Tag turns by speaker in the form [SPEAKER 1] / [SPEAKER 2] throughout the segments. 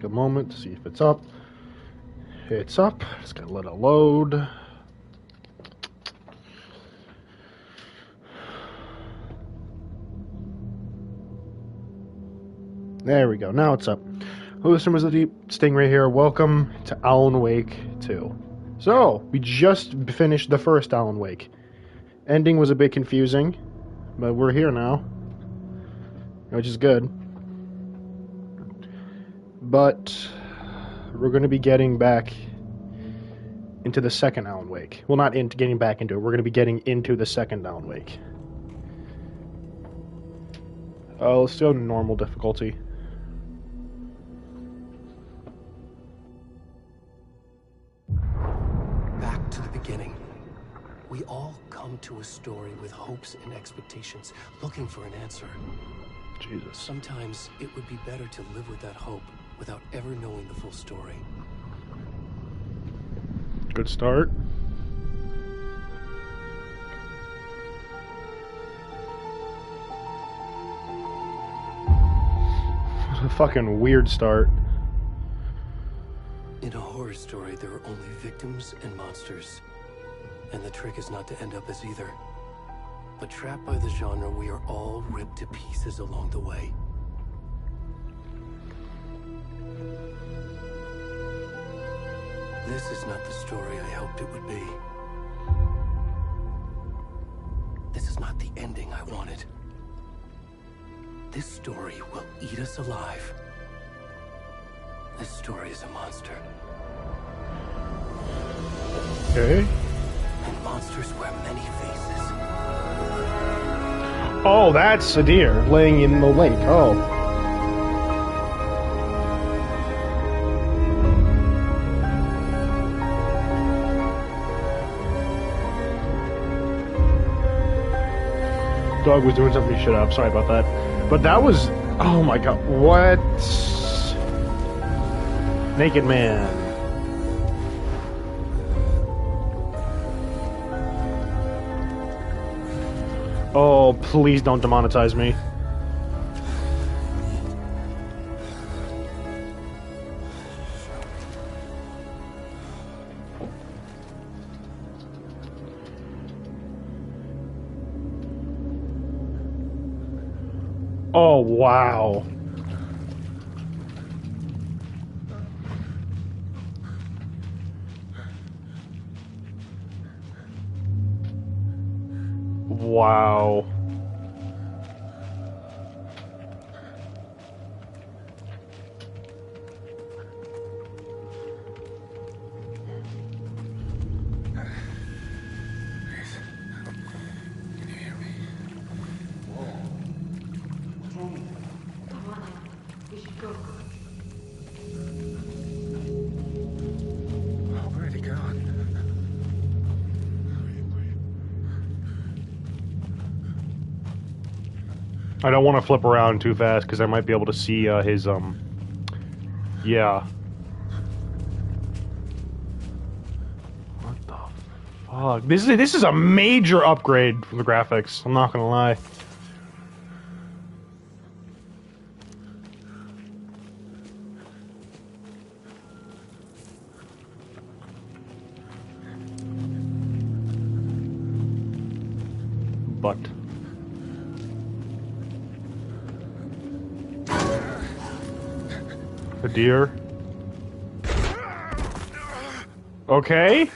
[SPEAKER 1] A moment to see if it's up. It's up. Just gotta let it load. There we go. Now it's up. Hello, listeners of the Deep. Stingray here. Welcome to Alan Wake 2. So, we just finished the first Alan Wake. Ending was a bit confusing, but we're here now, which is good. But we're going to be getting back into the second Alan Wake. Well, not into getting back into it. We're going to be getting into the second Alan Wake. Let's go to normal difficulty.
[SPEAKER 2] Back to the beginning. We all come to a story with hopes and expectations, looking for an answer.
[SPEAKER 1] Jesus.
[SPEAKER 2] Sometimes it would be better to live with that hope without ever knowing the full story.
[SPEAKER 1] Good start. What a fucking weird start.
[SPEAKER 2] In a horror story, there are only victims and monsters. And the trick is not to end up as either. But trapped by the genre, we are all ripped to pieces along the way. This is not the story I hoped it would be. This is not the ending I wanted. This story will eat us alive. This story is a monster.
[SPEAKER 1] Okay.
[SPEAKER 2] And monsters wear many faces.
[SPEAKER 1] Oh, that's a deer laying in the lake. Oh. Dog was doing something he should have. Sorry about that. But that was... Oh my god. What? Naked man. Oh, please don't demonetize me. Oh, wow. Wow. I don't want to flip around too fast because I might be able to see his yeah. What the fuck? This is a major upgrade from the graphics. I'm not gonna lie. But a deer. Okay.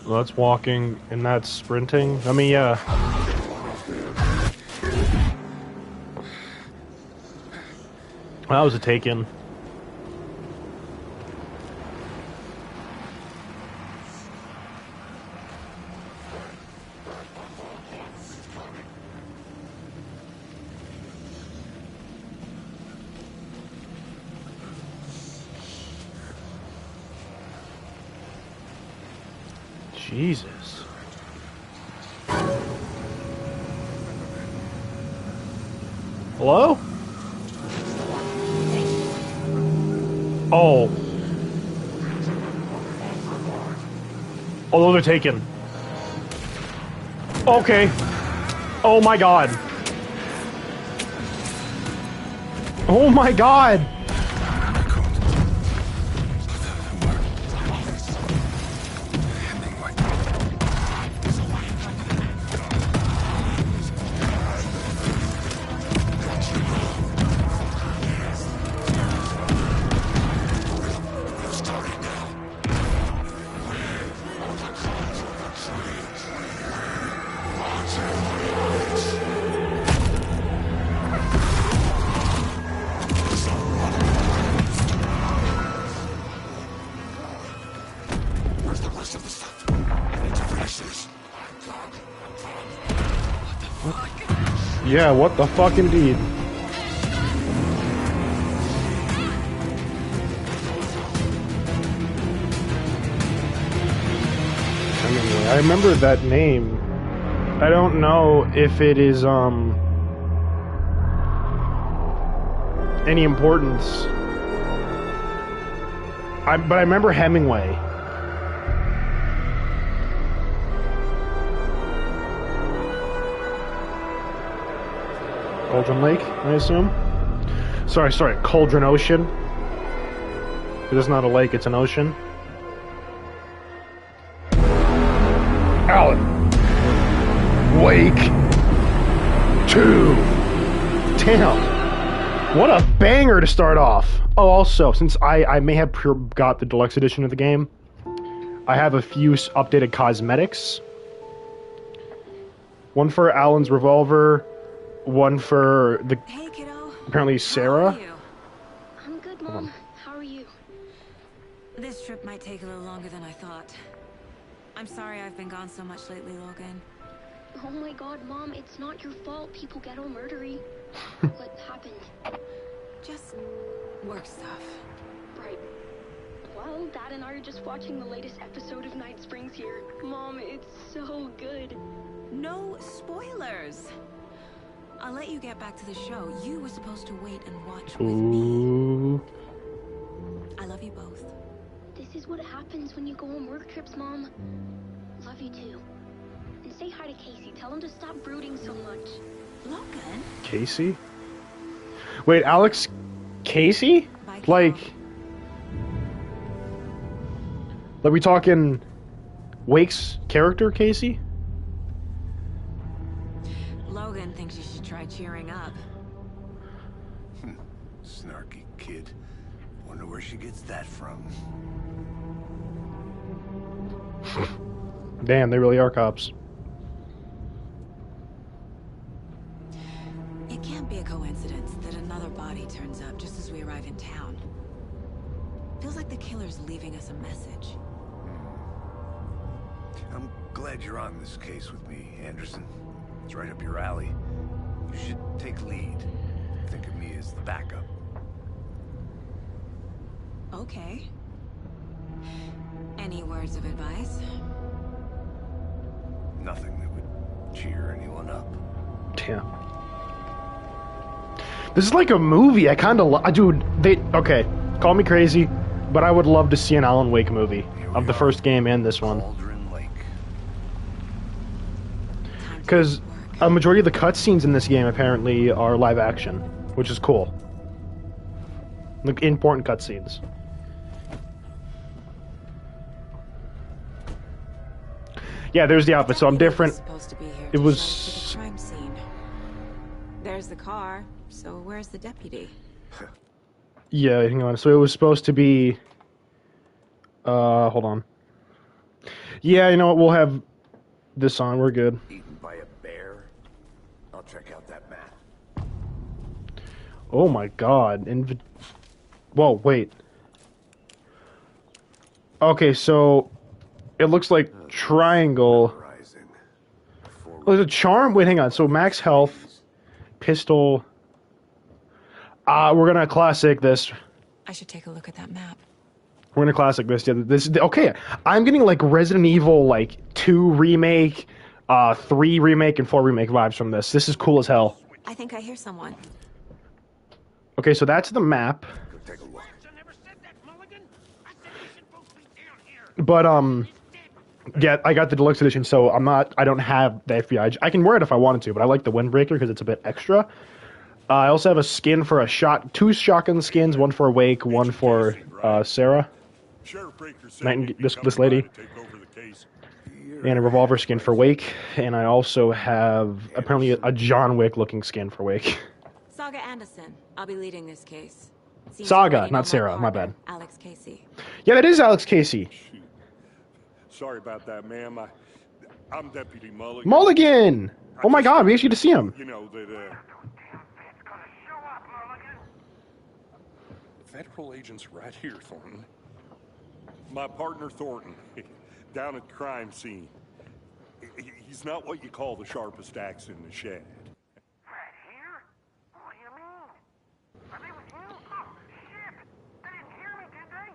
[SPEAKER 1] Well, that's walking, and that's sprinting. I mean, yeah. That was a take-in. Jesus. Hello? Oh. Oh, those are taken. Okay. Oh my god. Oh my god. Yeah, what the fuck indeed. Anyway, I remember that name. I don't know if it is, any importance. But I remember Hemingway. Cauldron Lake, I assume? Sorry, Cauldron Ocean. It is not a lake, it's an ocean. Alan Wake 2. Damn. What a banger to start off. Oh, also, since I may have got the deluxe edition of the game, I have a few updated cosmetics. One for Alan's revolver, one for the
[SPEAKER 3] Hey, kiddo.
[SPEAKER 1] apparently Sarah.
[SPEAKER 3] How are you?
[SPEAKER 4] I'm good, Mom. How are you?
[SPEAKER 3] This trip might take a little longer than I thought. I'm sorry I've been gone so much lately, Logan.
[SPEAKER 4] Oh my god, Mom, it's not your fault people get all murdery. What happened?
[SPEAKER 3] Just work stuff.
[SPEAKER 4] Right. Well, Dad and I are just watching the latest episode of Night Springs here. Mom, it's so good.
[SPEAKER 3] No spoilers. I'll let you get back to the show. You were supposed to wait and watch with me.
[SPEAKER 1] Ooh.
[SPEAKER 3] I love you both.
[SPEAKER 4] This is what happens when you go on work trips, Mom. Love you too. And say hi to Casey. Tell him to stop brooding so much.
[SPEAKER 3] Logan?
[SPEAKER 1] Casey? Wait, Alex Casey?
[SPEAKER 3] Bye,
[SPEAKER 1] Like we talking Wake's character, Casey?
[SPEAKER 3] Logan thinks you should try cheering up.
[SPEAKER 5] Snarky kid. Wonder where she gets that from.
[SPEAKER 1] Damn, they really are cops.
[SPEAKER 3] It can't be a coincidence that another body turns up just as we arrive in town. Feels like the killer's leaving us a message.
[SPEAKER 5] I'm glad you're on this case with me, Anderson. It's right up your alley. You should take lead. Think of me as the backup.
[SPEAKER 3] Okay. Any words of advice?
[SPEAKER 5] Nothing that would cheer anyone up.
[SPEAKER 1] Damn. This is like a movie. I kind of dude, okay, call me crazy, but I would love to see an Alan Wake movie of the first game and this one.
[SPEAKER 5] Cauldron Lake.
[SPEAKER 1] Because a majority of the cutscenes in this game apparently are live action, which is cool. Like important cutscenes. Yeah, there's the outfit, so I'm different.
[SPEAKER 3] Supposed to be here
[SPEAKER 1] It
[SPEAKER 3] to
[SPEAKER 1] was-
[SPEAKER 3] show us to the crime scene. There's the car. So where's the deputy?
[SPEAKER 1] Yeah, hang on. So it was supposed to be. Hold on. Yeah, you know what? We'll have this on. We're good.
[SPEAKER 5] Eaten by a bear. I'll check out that map.
[SPEAKER 1] Oh my god. Whoa, wait. Okay, so it looks like triangle.
[SPEAKER 5] Rising. Before
[SPEAKER 1] Oh, there's a charm. Wait, hang on. So max health, pistol. We're gonna classic this.
[SPEAKER 3] I should take a look at that map.
[SPEAKER 1] We're gonna classic this. Yeah, this okay. I'm getting like Resident Evil like 2 remake, 3 remake, and 4 remake vibes from this. This is cool as hell.
[SPEAKER 3] I think I hear someone.
[SPEAKER 1] Okay, so that's the map.
[SPEAKER 5] Go take a look.
[SPEAKER 1] But yeah, I got the deluxe edition, so I don't have the FBI. I can wear it if I wanted to, but I like the Windbreaker because it's a bit extra. I also have a skin for two shotgun skins, one for Wake, one for Sarah. This lady. And a revolver skin for Wake, and I also have apparently a John Wick looking skin for Wake.
[SPEAKER 3] Saga Anderson. I'll be leading this case. Seems
[SPEAKER 1] Saga,
[SPEAKER 3] you already know
[SPEAKER 1] not Sarah, my
[SPEAKER 3] partner,
[SPEAKER 1] bad.
[SPEAKER 3] Alex Casey.
[SPEAKER 1] Yeah, that is Alex Casey.
[SPEAKER 6] Sorry about that, ma'am. I'm Deputy Mulligan.
[SPEAKER 1] Mulligan! Oh my god, we actually get to see him.
[SPEAKER 6] You know that, Federal agents right here, Thornton. My partner, Thornton, down at the crime scene. He's not what you call the sharpest axe in the shed.
[SPEAKER 7] Right here? What do you mean? Are they with you? Oh, shit! They didn't hear me, did they?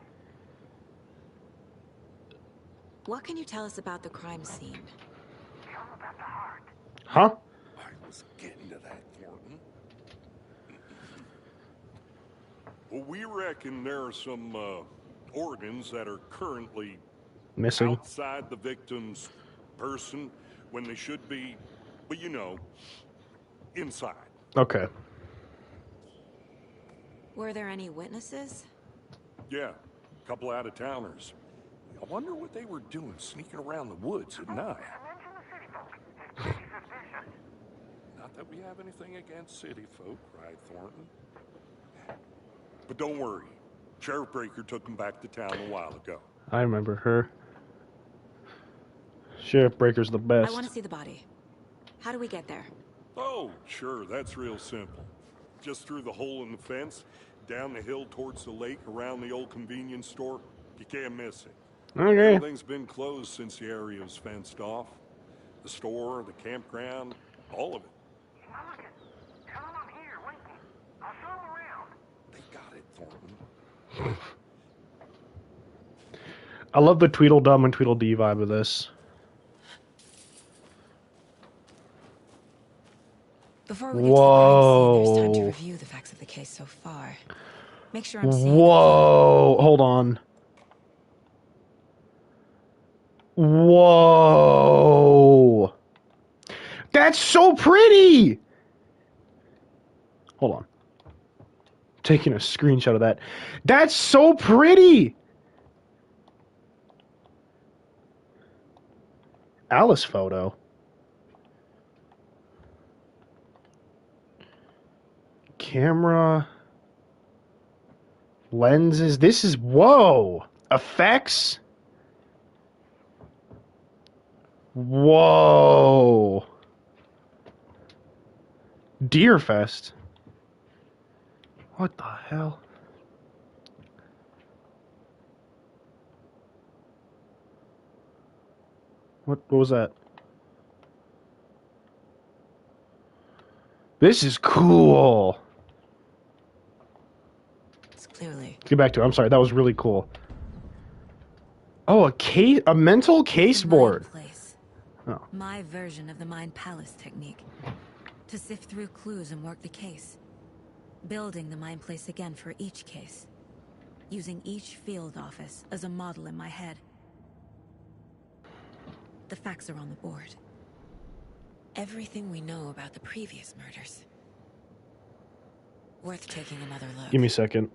[SPEAKER 3] What can you tell us about the crime scene?
[SPEAKER 7] Tell them about the heart.
[SPEAKER 1] Huh?
[SPEAKER 6] I was getting to that, Thornton. Well, we reckon there are some, organs that are currently
[SPEAKER 1] Missing.
[SPEAKER 6] outside the victim's person when they should be, but you know, inside.
[SPEAKER 1] Okay.
[SPEAKER 3] Were there any witnesses?
[SPEAKER 6] Yeah, a couple out-of-towners. I wonder what they were doing sneaking around the woods at night.
[SPEAKER 7] Mention the city folk. It's pretty suspicious.
[SPEAKER 6] Not that we have anything against city folk, right, Thornton? But don't worry. Sheriff Breaker took them back to town a while ago.
[SPEAKER 1] I remember her. Sheriff Breaker's the best.
[SPEAKER 3] I want to see the body. How do we get there?
[SPEAKER 6] Oh, sure, that's real simple. Just through the hole in the fence, down the hill towards the lake, around the old convenience store. You can't miss it.
[SPEAKER 1] Okay.
[SPEAKER 6] Everything's been closed since the area was fenced off. The store, the campground, all of it.
[SPEAKER 7] Mulligan, tell them I'm here, waiting. I'll show them around.
[SPEAKER 6] They got it, Thornton.
[SPEAKER 1] I love the Tweedledum and Tweedledee vibe of this.
[SPEAKER 3] Before we get to the crime scene, there's time to
[SPEAKER 1] Whoa.
[SPEAKER 3] review the facts of the case so far. Make sure I'm seeing
[SPEAKER 1] Whoa. Hold on. Whoa. That's so pretty. Hold on. Taking a screenshot of that. That's so pretty. Alice photo. Camera. Lenses. This is, whoa. Effects. Whoa. Deerfest. What the hell? What was that? This is cool.
[SPEAKER 3] It's clearly
[SPEAKER 1] Let's get back to it. I'm sorry. That was really cool. Oh, a mental case board.
[SPEAKER 3] Mind place.
[SPEAKER 1] Oh.
[SPEAKER 3] My version of the Mind Palace technique. To sift through clues and work the case. Building the Mind Place again for each case. Using each field office as a model in my head. The facts are on the board. Everything we know about the previous murders. Worth taking another look.
[SPEAKER 1] Give me a second.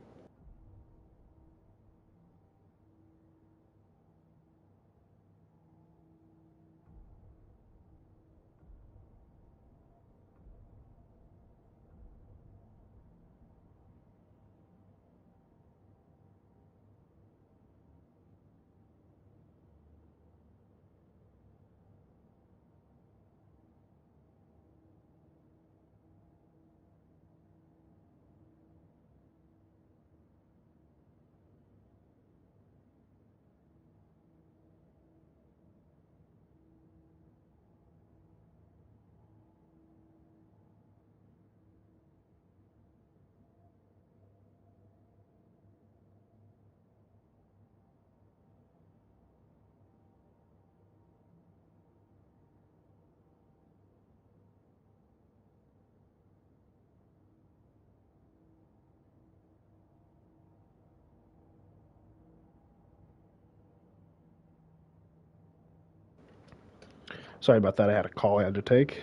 [SPEAKER 1] Sorry about that. I had a call I had to take.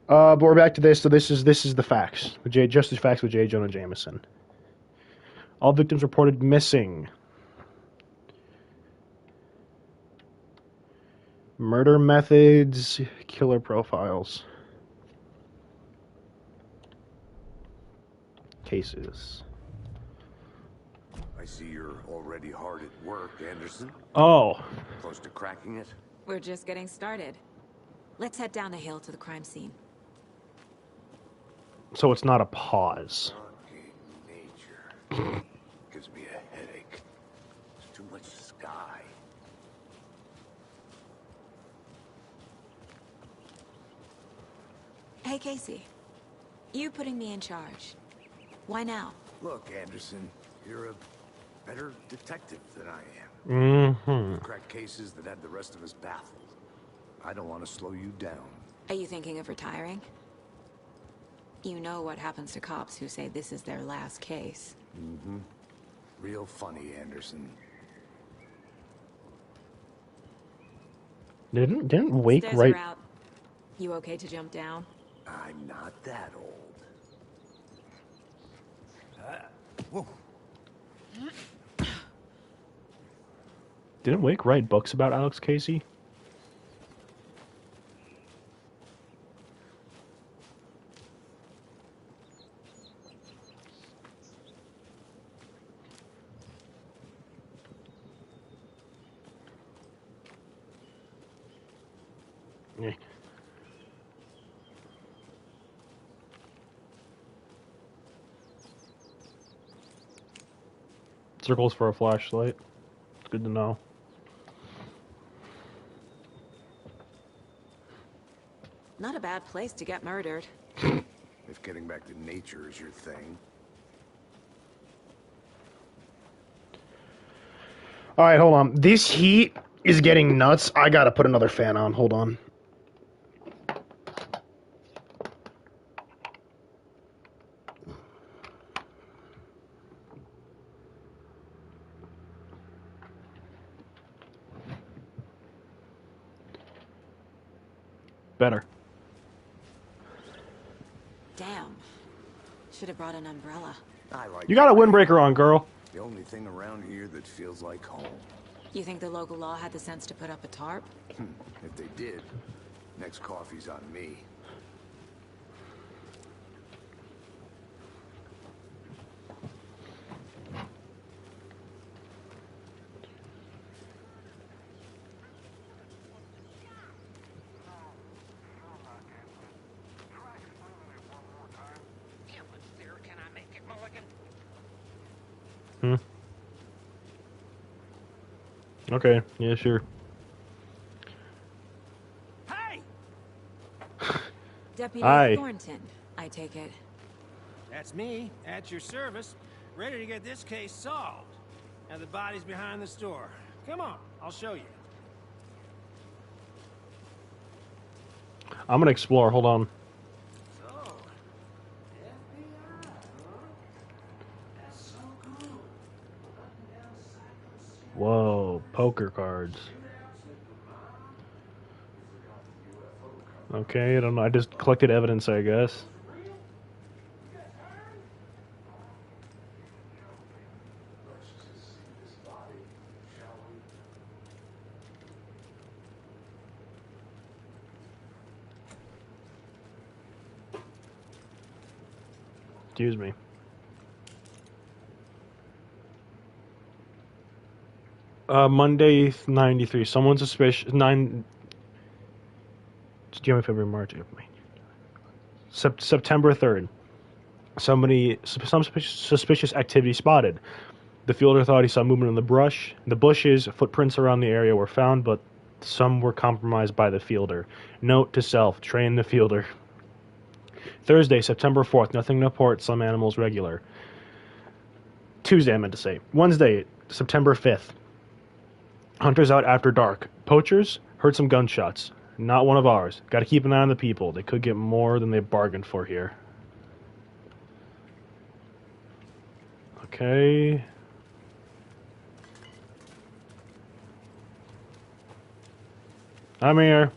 [SPEAKER 1] But we're back to this. So this is the facts. Justice facts with J. Jonah Jameson. All victims reported missing. Murder methods, killer profiles. Cases.
[SPEAKER 5] I see you're already hard at work, Anderson.
[SPEAKER 1] Oh.
[SPEAKER 5] Close to cracking it?
[SPEAKER 3] We're just getting started. Let's head down the hill to the crime scene.
[SPEAKER 1] So it's not a pause.
[SPEAKER 5] Fucking nature. Gives me a headache. There's too much sky.
[SPEAKER 3] Hey, Casey. You putting me in charge. Why now?
[SPEAKER 5] Look, Anderson, you're a better detective than I am.
[SPEAKER 1] Mm-hmm.
[SPEAKER 5] Crack cases that had the rest of us baffled. I don't want to slow you down.
[SPEAKER 3] Are you thinking of retiring? You know what happens to cops who say this is their last case.
[SPEAKER 5] Mm-hmm. Real funny, Anderson.
[SPEAKER 1] Didn't Wake
[SPEAKER 3] Stairs
[SPEAKER 1] right?
[SPEAKER 3] are out. You okay to jump down?
[SPEAKER 5] I'm not that old. Whoa.
[SPEAKER 1] Didn't Wake write books about Alex Casey? Yeah. Circles for a flashlight. It's good to know.
[SPEAKER 3] Not a bad place to get murdered.
[SPEAKER 5] If getting back to nature is your thing.
[SPEAKER 1] Alright, hold on. This heat is getting nuts. I gotta put another fan on. Hold on. Better.
[SPEAKER 3] Damn. Should have brought an umbrella.
[SPEAKER 5] I like
[SPEAKER 1] You got a windbreaker on, girl.
[SPEAKER 5] the only thing around here that feels like home.
[SPEAKER 3] You think the local law had the sense to put up a tarp?
[SPEAKER 5] If they did, next coffee's on me.
[SPEAKER 7] Can I make it, Mulligan?
[SPEAKER 1] Okay, yeah, sure.
[SPEAKER 7] Hey!
[SPEAKER 3] Deputy
[SPEAKER 1] Aye.
[SPEAKER 3] Thornton, I take it.
[SPEAKER 8] That's me, at your service, ready to get this case solved. Now the body's behind the store. Come on, I'll show you.
[SPEAKER 1] I'm gonna explore. Hold on.
[SPEAKER 8] So, FBI, huh? That's so cool.
[SPEAKER 1] Whoa, poker cards. Okay, I don't know. I just collected evidence, I guess. Excuse me. Monday, 93. Someone suspicious. January, February, March, April, May. September 3rd. Some suspicious activity spotted. The fielder thought he saw movement in the bushes. Footprints around the area were found, but some were compromised by the fielder. Note to self: train the fielder. Thursday, September 4th. Nothing to report. Some animals regular. Tuesday, I meant to say. Wednesday, September 5th. Hunters out after dark. Poachers heard some gunshots. Not one of ours. Got to keep an eye on the people. They could get more than they bargained for here. Okay. I'm here.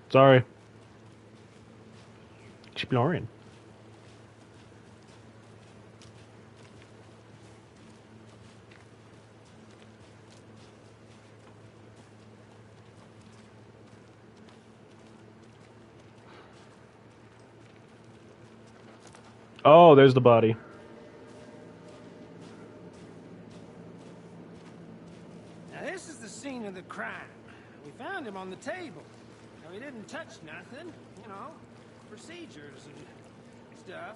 [SPEAKER 1] Sorry. Exploring. Oh, there's the body.
[SPEAKER 8] Now this is the scene of the crime. We found him on the table. Now he didn't touch nothing, you know, procedures and stuff.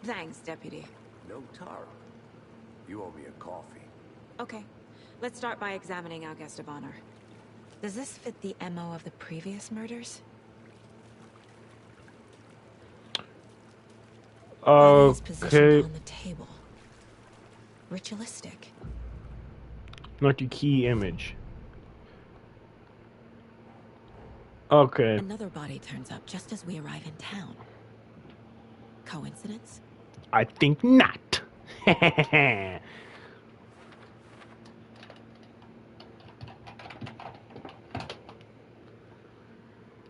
[SPEAKER 3] Thanks, Deputy.
[SPEAKER 5] No tar. You owe me a coffee.
[SPEAKER 3] Okay, let's start by examining our guest of honor. Does this fit the MO of the previous murders? His position
[SPEAKER 1] Okay.
[SPEAKER 3] on the table. Ritualistic.
[SPEAKER 1] Not your key image. Okay.
[SPEAKER 3] Another body turns up just as we arrive in town. Coincidence?
[SPEAKER 1] I think not.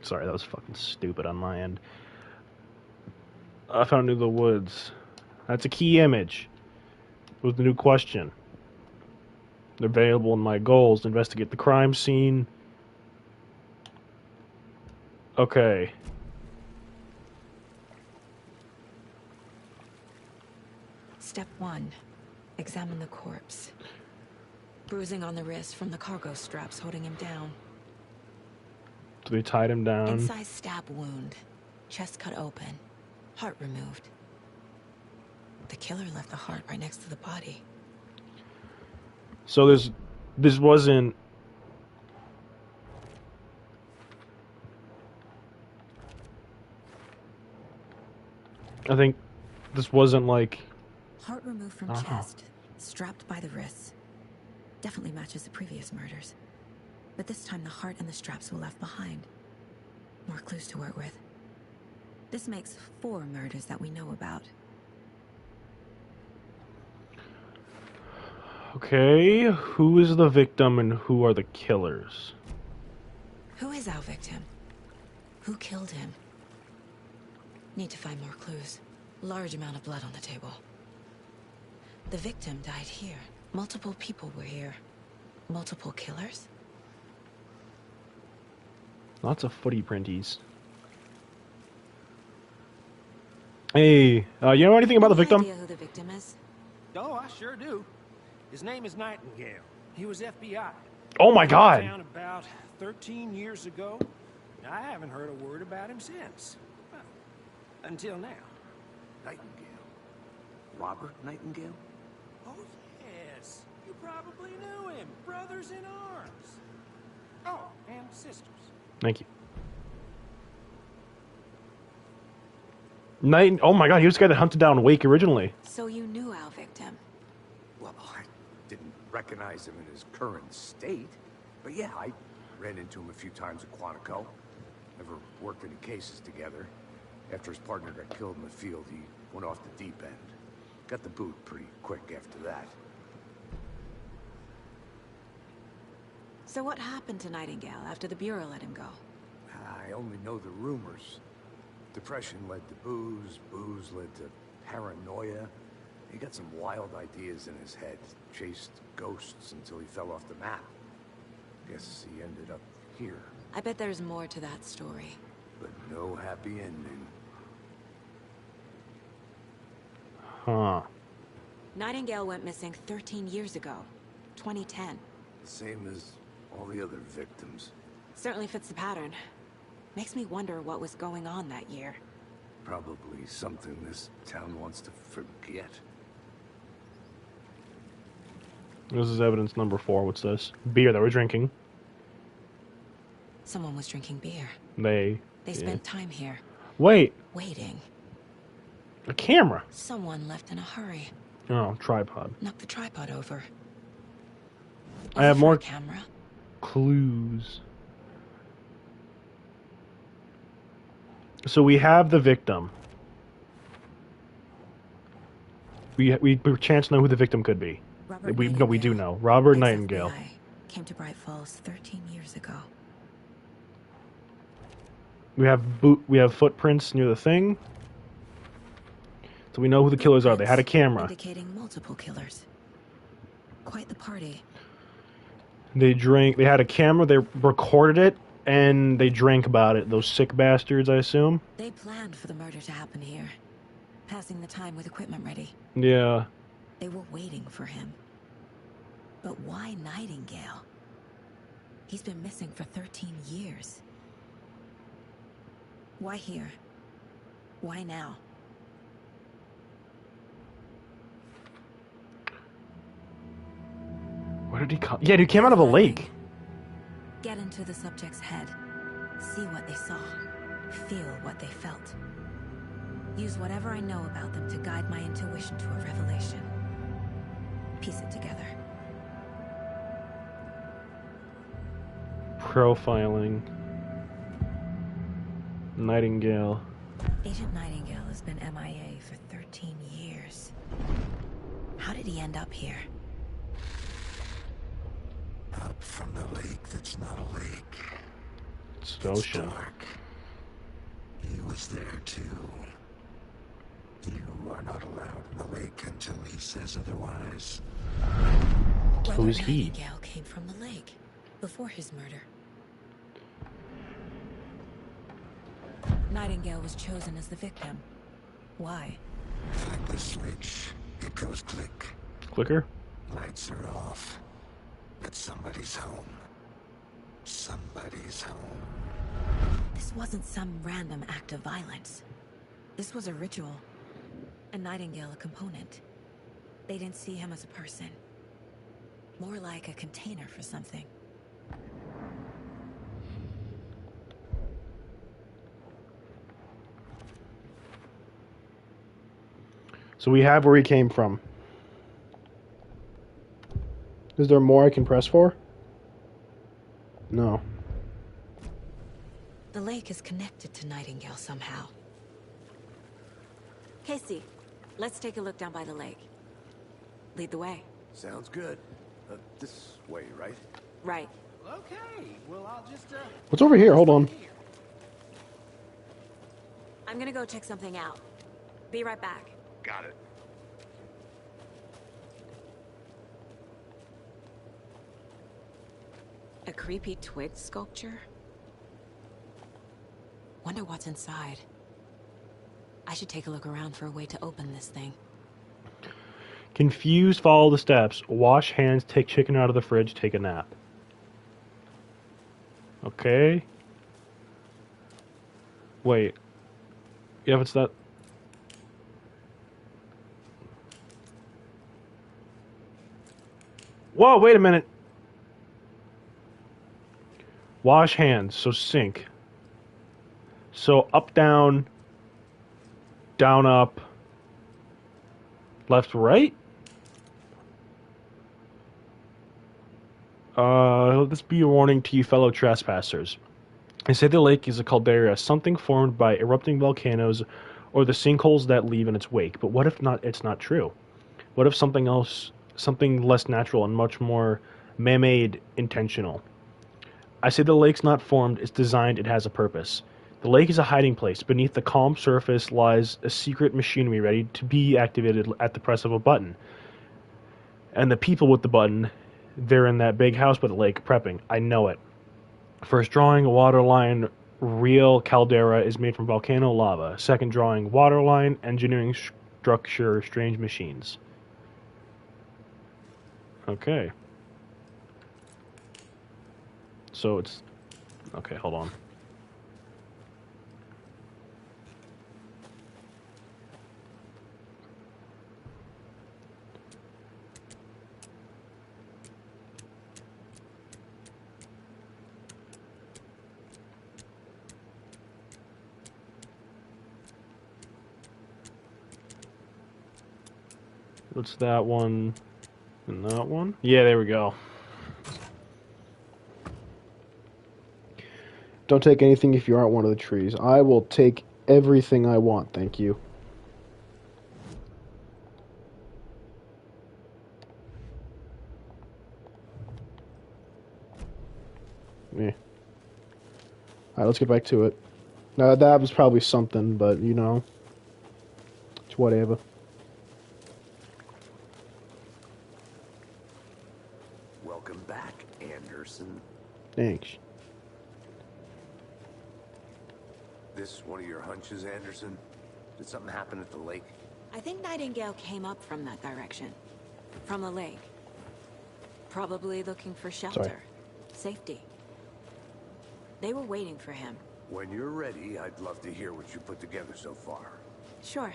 [SPEAKER 1] Sorry, that was fucking stupid on my end. I found in the woods. That's a key image. With the new question. They're available in my goals. Investigate the crime scene. Okay.
[SPEAKER 3] Step 1. Examine the corpse. Bruising on the wrist from the cargo straps holding him down.
[SPEAKER 1] So they tied him down.
[SPEAKER 3] Incised stab wound. Chest cut open. Heart removed. The killer left the heart right next to the body.
[SPEAKER 1] So this wasn't... I think this wasn't like...
[SPEAKER 3] Heart removed from chest. Strapped by the wrists. Definitely matches the previous murders. But this time the heart and the straps were left behind. More clues to work with. This makes 4 murders that we know about.
[SPEAKER 1] Okay, who is the victim and who are the killers?
[SPEAKER 3] Who is our victim? Who killed him? Need to find more clues. Large amount of blood on the table. The victim died here. Multiple people were here. Multiple killers?
[SPEAKER 1] Lots of footy printies. Hey, you know anything about the victim?
[SPEAKER 3] Any idea who the victim is?
[SPEAKER 8] Oh, I sure do. His name is Nightingale. He was FBI.
[SPEAKER 1] Oh my god!
[SPEAKER 8] Down about 13 years ago. I haven't heard a word about him since. Well, until now.
[SPEAKER 5] Nightingale. Robert Nightingale?
[SPEAKER 8] Oh, yes. You probably knew him. Brothers in arms. Oh, and sisters.
[SPEAKER 1] Thank you. Oh my god, he was the guy that hunted down Wake originally.
[SPEAKER 3] So you knew our victim.
[SPEAKER 5] Well, I didn't recognize him in his current state. But yeah, I ran into him a few times at Quantico. Never worked any cases together. After his partner got killed in the field, he went off the deep end. Got the boot pretty quick after that.
[SPEAKER 3] So what happened to Nightingale after the Bureau let him go?
[SPEAKER 5] I only know the rumors. Depression led to booze, booze led to paranoia. He got some wild ideas in his head, chased ghosts until he fell off the map. Guess he ended up here,
[SPEAKER 3] I bet there's more to that story.
[SPEAKER 5] but no happy ending.
[SPEAKER 1] Huh.
[SPEAKER 3] Nightingale went missing 13 years ago. 2010.
[SPEAKER 5] Same as all the other victims.
[SPEAKER 3] Certainly fits the pattern. Makes me wonder what was going on that year.
[SPEAKER 5] Probably something this town wants to forget.
[SPEAKER 1] This is evidence number 4. What's this? Beer that we're drinking.
[SPEAKER 3] Someone was drinking beer.
[SPEAKER 1] They
[SPEAKER 3] They spent time here,
[SPEAKER 1] Wait,
[SPEAKER 3] waiting.
[SPEAKER 1] a camera.
[SPEAKER 3] Someone left in a hurry.
[SPEAKER 1] Oh, tripod.
[SPEAKER 3] Knocked the tripod over.
[SPEAKER 1] I have
[SPEAKER 3] Was it for
[SPEAKER 1] more
[SPEAKER 3] a camera.
[SPEAKER 1] clues. So we have the victim. We chance know who the victim could be.
[SPEAKER 3] Robert
[SPEAKER 1] We do
[SPEAKER 3] Nightingale,
[SPEAKER 1] know. Robert
[SPEAKER 3] ex-FBI.
[SPEAKER 1] Nightingale.
[SPEAKER 3] came to Bright Falls 13 years ago.
[SPEAKER 1] We have footprints near the thing. So we know who the killers are. They had a camera.
[SPEAKER 3] Indicating multiple killers. Quite the party.
[SPEAKER 1] They had a camera, they recorded it, and they drank about it. Those sick bastards, I assume.
[SPEAKER 3] They planned for the murder to happen here. Passing the time with equipment ready.
[SPEAKER 1] Yeah.
[SPEAKER 3] They were waiting for him. But why Nightingale? He's been missing for 13 years. Why here? Why now?
[SPEAKER 1] Where did he come? Yeah, he came out of a lake.
[SPEAKER 3] Get into the subject's head. See what they saw. Feel what they felt. Use whatever I know about them to guide my intuition to a revelation. Piece it together.
[SPEAKER 1] Profiling. Nightingale.
[SPEAKER 3] Agent Nightingale has been MIA for 13 years. How did he end up here?
[SPEAKER 9] Up from the lake that's not a lake.
[SPEAKER 1] It's the ocean.
[SPEAKER 9] It's dark. He was there too. You are not allowed in the lake until he says otherwise.
[SPEAKER 1] Who's he?
[SPEAKER 3] Nightingale came from the lake before his murder. Nightingale was chosen as the victim. Why?
[SPEAKER 9] Like the switch, it goes click.
[SPEAKER 1] Clicker?
[SPEAKER 9] Lights are off. But somebody's home. Somebody's home.
[SPEAKER 3] This wasn't some random act of violence. This was a ritual. A Nightingale a component. They didn't see him as a person. More like a container for something.
[SPEAKER 1] So we have where he came from. Is there more I can press for? No.
[SPEAKER 3] The lake is connected to Nightingale somehow. Casey, let's take a look down by the lake. Lead the way.
[SPEAKER 5] Sounds good. This way, right?
[SPEAKER 3] Right.
[SPEAKER 8] Okay, well, I'll just,
[SPEAKER 1] What's over here? Hold on.
[SPEAKER 3] I'm gonna go check something out. Be right back.
[SPEAKER 5] Got it.
[SPEAKER 3] A creepy twig sculpture? Wonder what's inside. I should take a look around for a way to open this thing.
[SPEAKER 1] Confused, follow the steps. Wash hands, take chicken out of the fridge, take a nap. Okay. Wait. Yeah, if it's that... Whoa, wait a minute. Wash hands, so sink. So up, down, down, up, left, right? Let this be a warning to you fellow trespassers. They say the lake is a caldera, something formed by erupting volcanoes or the sinkholes that leave in its wake. But what if it's not true? What if something else, something less natural and much more man-made, intentional? I say the lake's not formed, it's designed, it has a purpose. The lake is a hiding place. Beneath the calm surface lies a secret machinery ready to be activated at the press of a button. And the people with the button, they're in that big house by the lake prepping. I know it. First drawing, a waterline, real caldera is made from volcano lava. Second drawing, waterline, engineering structure, strange machines. Okay. So it's... Okay, hold on. What's that one? And that one? Yeah, there we go. Don't take anything if you aren't one of the trees. I will take everything I want, thank you. Yeah. Alright, let's get back to it. Now, that was probably something, but, you know, it's whatever.
[SPEAKER 5] Welcome back, Anderson.
[SPEAKER 1] Thanks.
[SPEAKER 5] This one of your hunches, Anderson? Did something happen at the lake?
[SPEAKER 3] I think Nightingale came up from that direction. From the lake. Probably looking for shelter. Safety. They were waiting for him.
[SPEAKER 5] When you're ready, I'd love to hear what you put together so far.
[SPEAKER 3] Sure.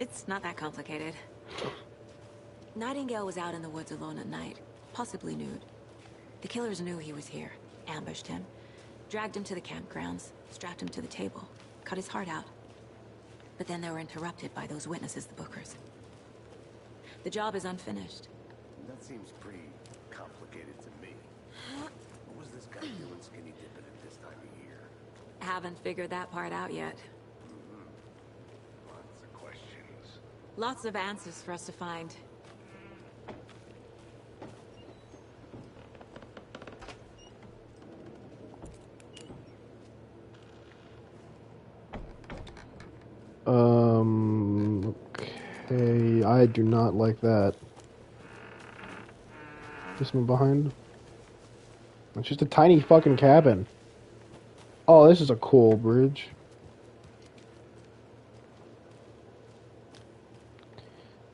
[SPEAKER 3] It's not that complicated. Nightingale was out in the woods alone at night, possibly nude. The killers knew he was here, ambushed him, dragged him to the campgrounds, strapped him to the table, cut his heart out. But then they were interrupted by those witnesses, the Bookers. The job is unfinished.
[SPEAKER 5] That seems pretty complicated to me. What was this guy doing skinny dipping at this time of year?
[SPEAKER 3] Haven't figured that part out yet.
[SPEAKER 5] Lots of questions.
[SPEAKER 3] Lots of answers for us to find.
[SPEAKER 1] Okay, I do not like that. This one behind? It's just a tiny fucking cabin. Oh, this is a cool bridge.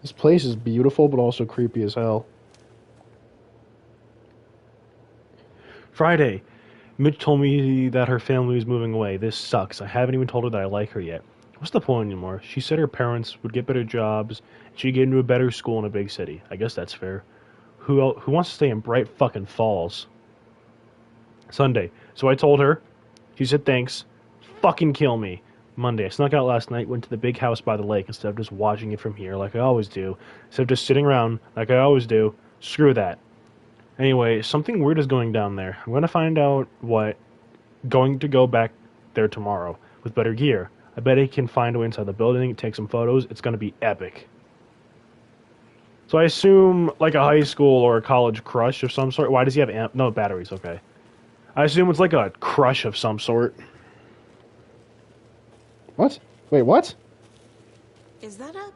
[SPEAKER 1] This place is beautiful, but also creepy as hell. Friday. Mitch told me that her family is moving away. This sucks. I haven't even told her that I like her yet. What's the point anymore? She said her parents would get better jobs, and she'd get into a better school in a big city. I guess that's fair. Who wants to stay in Bright fucking Falls? Sunday. So I told her. She said thanks. Fucking kill me. Monday. I snuck out last night, went to the big house by the lake instead of just watching it from here like I always do. Instead of just sitting around like I always do. Screw that. Anyway, something weird is going down there. I'm going to find out what. Going to go back there tomorrow with better gear. I bet I can find a way inside the building, take some photos. It's going to be epic. So I assume like a high school or a college crush of some sort. Why does he have no batteries? Okay. I assume it's like a crush of some sort. What? Wait, what?
[SPEAKER 3] Is that a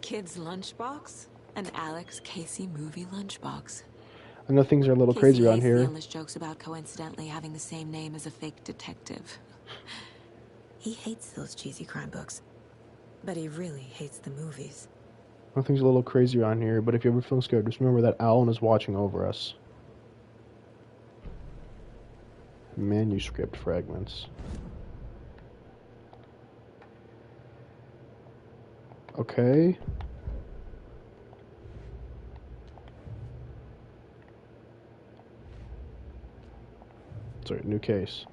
[SPEAKER 3] kid's lunchbox? An Alex Casey movie lunchbox.
[SPEAKER 1] I know things are a little
[SPEAKER 3] Casey
[SPEAKER 1] crazy around
[SPEAKER 3] hates
[SPEAKER 1] here.
[SPEAKER 3] the endless jokes about coincidentally having the same name as a fake detective. He hates those cheesy crime books, but he really hates the movies.
[SPEAKER 1] I know things are a little crazy around here, but if you ever feel scared, just remember that Alan is watching over us. Manuscript fragments. Okay. Sorry, new case.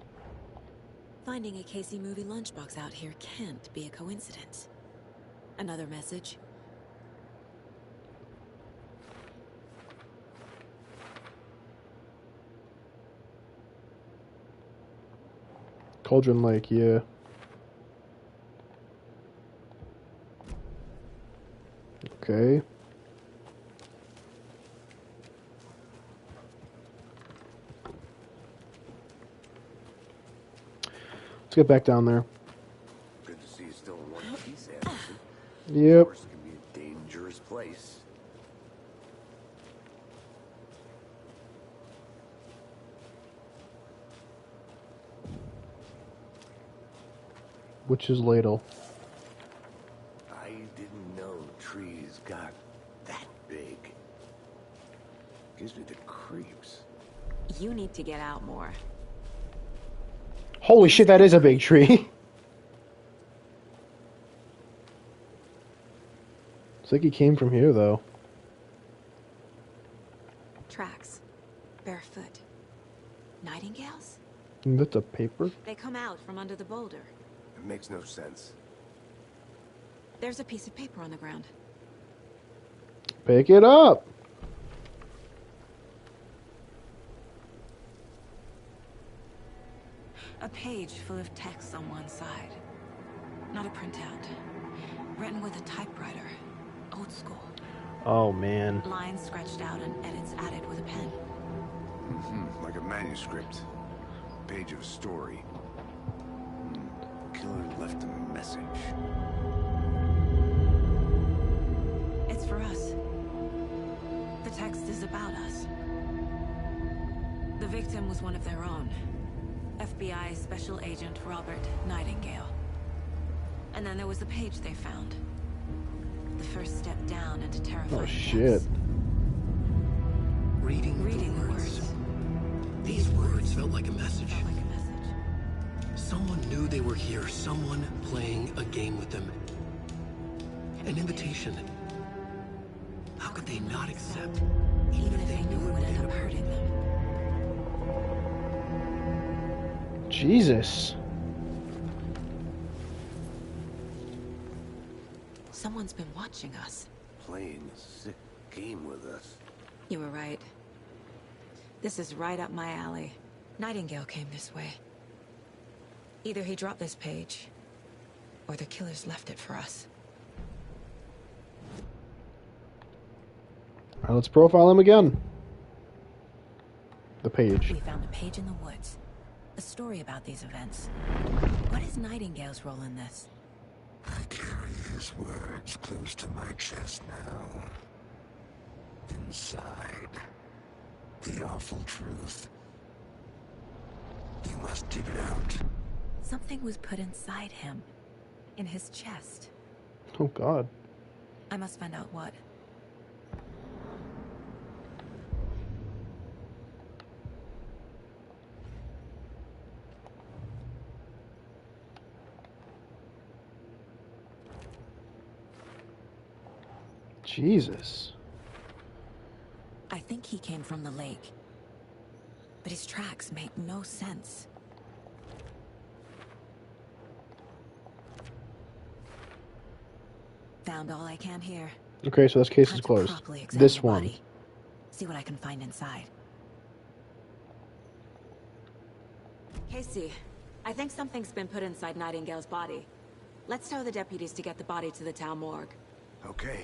[SPEAKER 3] Finding a Casey movie lunchbox out here can't be a coincidence. Another message.
[SPEAKER 1] Cauldron Lake, yeah. Okay. Let's get back down there.
[SPEAKER 5] Good to see you still in one piece, Anderson.
[SPEAKER 1] Yep.
[SPEAKER 5] Forest can be a dangerous place.
[SPEAKER 1] Witch's ladle.
[SPEAKER 5] I didn't know trees got that big. Gives me the creeps.
[SPEAKER 3] You need to get out more.
[SPEAKER 1] Holy shit, that is a big tree. It's like he came from here, though.
[SPEAKER 3] Tracks. Barefoot. Nightingales?
[SPEAKER 1] That's a paper?
[SPEAKER 3] They come out from under the boulder.
[SPEAKER 5] It makes no sense.
[SPEAKER 3] There's a piece of paper on the ground.
[SPEAKER 1] Pick it up!
[SPEAKER 3] A page full of text on one side. Not a printout. Written with a typewriter. Old school.
[SPEAKER 1] Oh, man.
[SPEAKER 3] Lines scratched out and edits added with a pen.
[SPEAKER 5] Like a manuscript. Page of a story. Killer left a message.
[SPEAKER 3] It's for us. The text is about us. The victim was one of their own. FBI Special Agent Robert Nightingale. And then there was the page they found. The first step down into terrifying
[SPEAKER 1] Oh shit.
[SPEAKER 3] depths.
[SPEAKER 2] Reading
[SPEAKER 3] the words.
[SPEAKER 2] These words felt like a message.
[SPEAKER 3] Felt like a message.
[SPEAKER 2] Someone knew they were here. Someone playing a game with them. An invitation. How could they not accept?
[SPEAKER 3] Even if they knew it would end up hurting them.
[SPEAKER 1] Jesus.
[SPEAKER 3] Someone's been watching us.
[SPEAKER 5] Playing a sick game with us.
[SPEAKER 3] You were right. This is right up my alley. Nightingale came this way. Either he dropped this page, or the killers left it for us.
[SPEAKER 1] Alright, let's profile him again. The page.
[SPEAKER 3] We found a page in the woods. A story about these events. What is Nightingale's role in this?
[SPEAKER 9] I carry his words close to my chest now. Inside, the awful truth. You must dig it out.
[SPEAKER 3] Something was put inside him. In his chest.
[SPEAKER 1] Oh god.
[SPEAKER 3] I must find out what.
[SPEAKER 1] Jesus.
[SPEAKER 3] I think he came from the lake. But his tracks make no sense. Found all I can here.
[SPEAKER 1] Okay, so this case
[SPEAKER 3] Time
[SPEAKER 1] is
[SPEAKER 3] to
[SPEAKER 1] closed.
[SPEAKER 3] properly examine
[SPEAKER 1] This
[SPEAKER 3] the
[SPEAKER 1] one.
[SPEAKER 3] body. See what I can find inside. Casey, I think something's been put inside Nightingale's body. Let's tell the deputies to get the body to the town morgue.
[SPEAKER 5] Okay.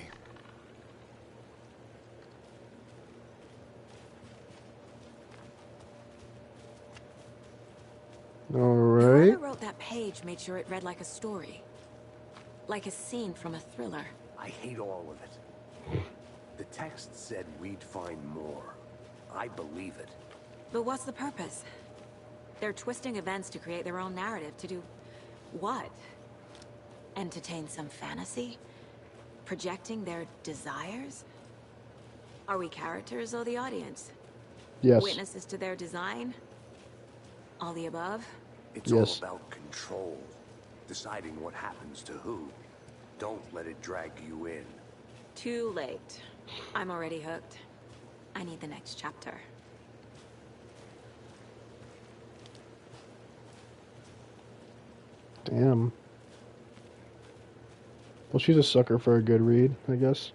[SPEAKER 1] Alright.
[SPEAKER 3] Whoever wrote that page made sure it read like a story. Like a scene from a thriller.
[SPEAKER 5] I hate all of it. The text said we'd find more. I believe it.
[SPEAKER 3] But what's the purpose? They're twisting events to create their own narrative. To do what? Entertain some fantasy? Projecting their desires? Are we characters or the audience?
[SPEAKER 1] Yes.
[SPEAKER 3] Witnesses to their design? All the above?
[SPEAKER 5] It's
[SPEAKER 1] Yes.
[SPEAKER 5] all about control. Deciding what happens to who. Don't let it drag you in.
[SPEAKER 3] Too late. I'm already hooked. I need the next chapter.
[SPEAKER 1] Damn. Well, she's a sucker for a good read, I guess.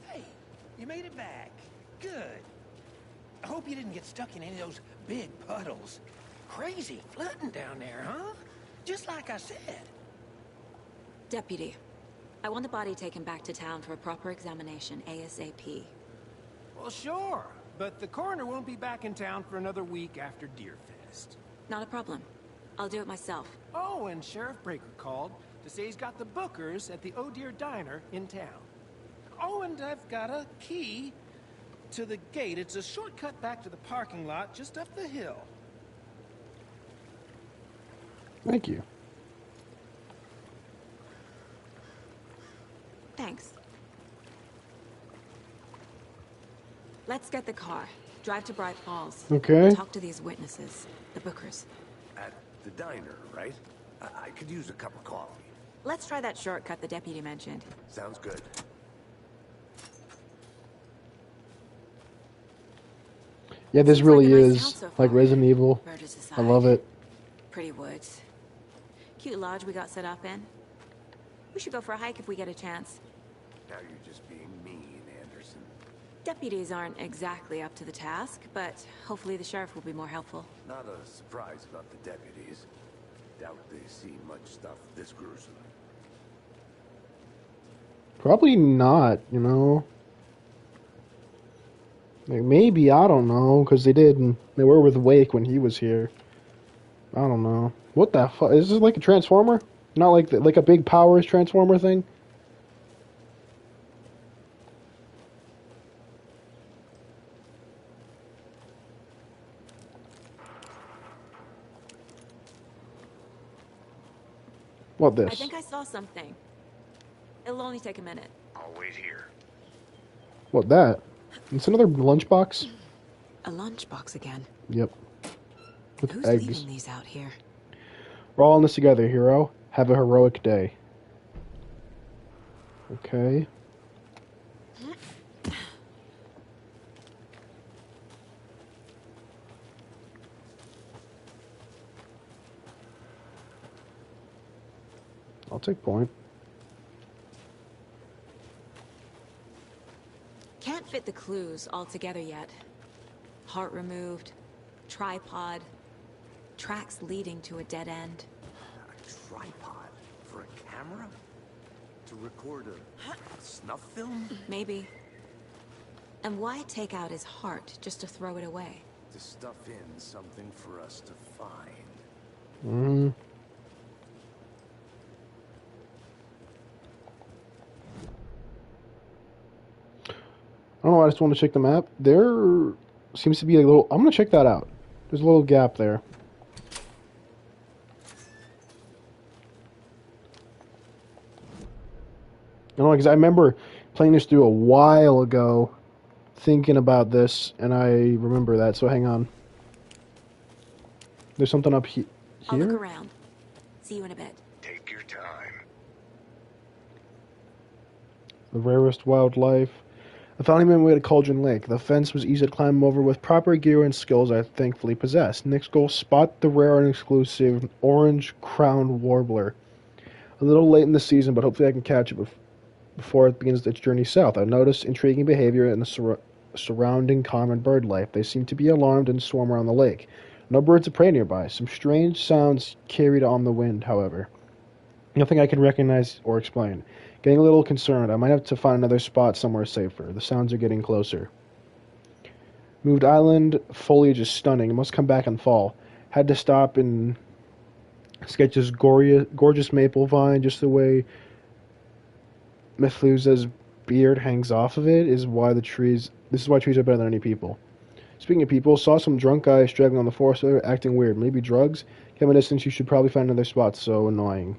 [SPEAKER 8] Hey, you made it back. Good. I hope you didn't get stuck in any of those big puddles. Crazy flooding down there, huh? Just like I said.
[SPEAKER 3] Deputy, I want the body taken back to town for a proper examination, ASAP.
[SPEAKER 8] Well, sure. But the coroner won't be back in town for another week after Deerfest.
[SPEAKER 3] Not a problem. I'll do it myself.
[SPEAKER 8] Oh, and Sheriff Breaker called to say he's got the Bookers at the Oh Deer Diner in town. Oh, and I've got a key to the gate. It's a shortcut back to the parking lot just up the hill.
[SPEAKER 1] Thank you.
[SPEAKER 3] Thanks. Let's get the car. Drive to Bright Falls.
[SPEAKER 1] Okay.
[SPEAKER 3] Talk to these witnesses, the Bookers.
[SPEAKER 5] At the diner, right? I could use a cup of coffee.
[SPEAKER 3] Let's try that shortcut the deputy mentioned.
[SPEAKER 5] Sounds good.
[SPEAKER 1] Yeah, this
[SPEAKER 3] Seems
[SPEAKER 1] really
[SPEAKER 3] like a nice
[SPEAKER 1] is
[SPEAKER 3] town so
[SPEAKER 1] like
[SPEAKER 3] far.
[SPEAKER 1] Resident Evil.
[SPEAKER 3] Murders aside.
[SPEAKER 1] I love it.
[SPEAKER 3] Pretty woods. Cute lodge we got set up in. We should go for a hike if we get a chance.
[SPEAKER 5] Now you're just being mean, Anderson.
[SPEAKER 3] Deputies aren't exactly up to the task, but hopefully the sheriff will be more helpful.
[SPEAKER 5] Not a surprise about the deputies. Doubt they see much stuff this gruesome.
[SPEAKER 1] Probably not, you know. Like, maybe, I don't know, because they were with Wake when he was here. I don't know. What the fuck? Is this like a transformer? Not like like a big powers transformer thing? What
[SPEAKER 3] I
[SPEAKER 1] this?
[SPEAKER 3] think I saw something. It'll only take a minute.
[SPEAKER 7] I'll wait here.
[SPEAKER 1] What that? It's another lunchbox?
[SPEAKER 3] A lunchbox again.
[SPEAKER 1] Yep. With
[SPEAKER 3] Who's
[SPEAKER 1] eggs.
[SPEAKER 3] leaving these out here?
[SPEAKER 1] We're all in this together, hero. Have a heroic day. Okay. I'll take point.
[SPEAKER 3] Can't fit the clues all together yet. Heart removed, tripod, tracks leading to a dead end.
[SPEAKER 5] A tripod for a camera? To record a snuff film?
[SPEAKER 3] Maybe. And why take out his heart just to throw it away?
[SPEAKER 5] To stuff in something for us to find.
[SPEAKER 1] Hmm. I don't know, I just want to check the map. There seems to be a little... I'm going to check that out. There's a little gap there. You know, because I remember playing this through a while ago, thinking about this, and I remember that, so hang on. There's something up here?
[SPEAKER 3] I'll look around. See you in a bit.
[SPEAKER 7] Take your time.
[SPEAKER 1] The rarest wildlife. I finally made my way to Cauldron Lake. The fence was easy to climb over with proper gear and skills I thankfully possessed. Next goal, spot the rare and exclusive orange-crowned warbler. A little late in the season, but hopefully I can catch it before it begins its journey south. I noticed intriguing behavior in the surrounding common bird life. They seem to be alarmed and swarm around the lake. No birds of prey nearby. Some strange sounds carried on the wind, however. Nothing I can recognize or explain. Getting a little concerned. I might have to find another spot somewhere safer. The sounds are getting closer. Moved island. Foliage is stunning. It must come back and fall. Had to stop and sketch this gorgeous maple vine just the way Methuselah's beard hangs off of it. This is why trees are better than any people. Speaking of people, saw some drunk guy straggling on the forest road, acting weird. Maybe drugs? Given distance, you should probably find another spot. So annoying.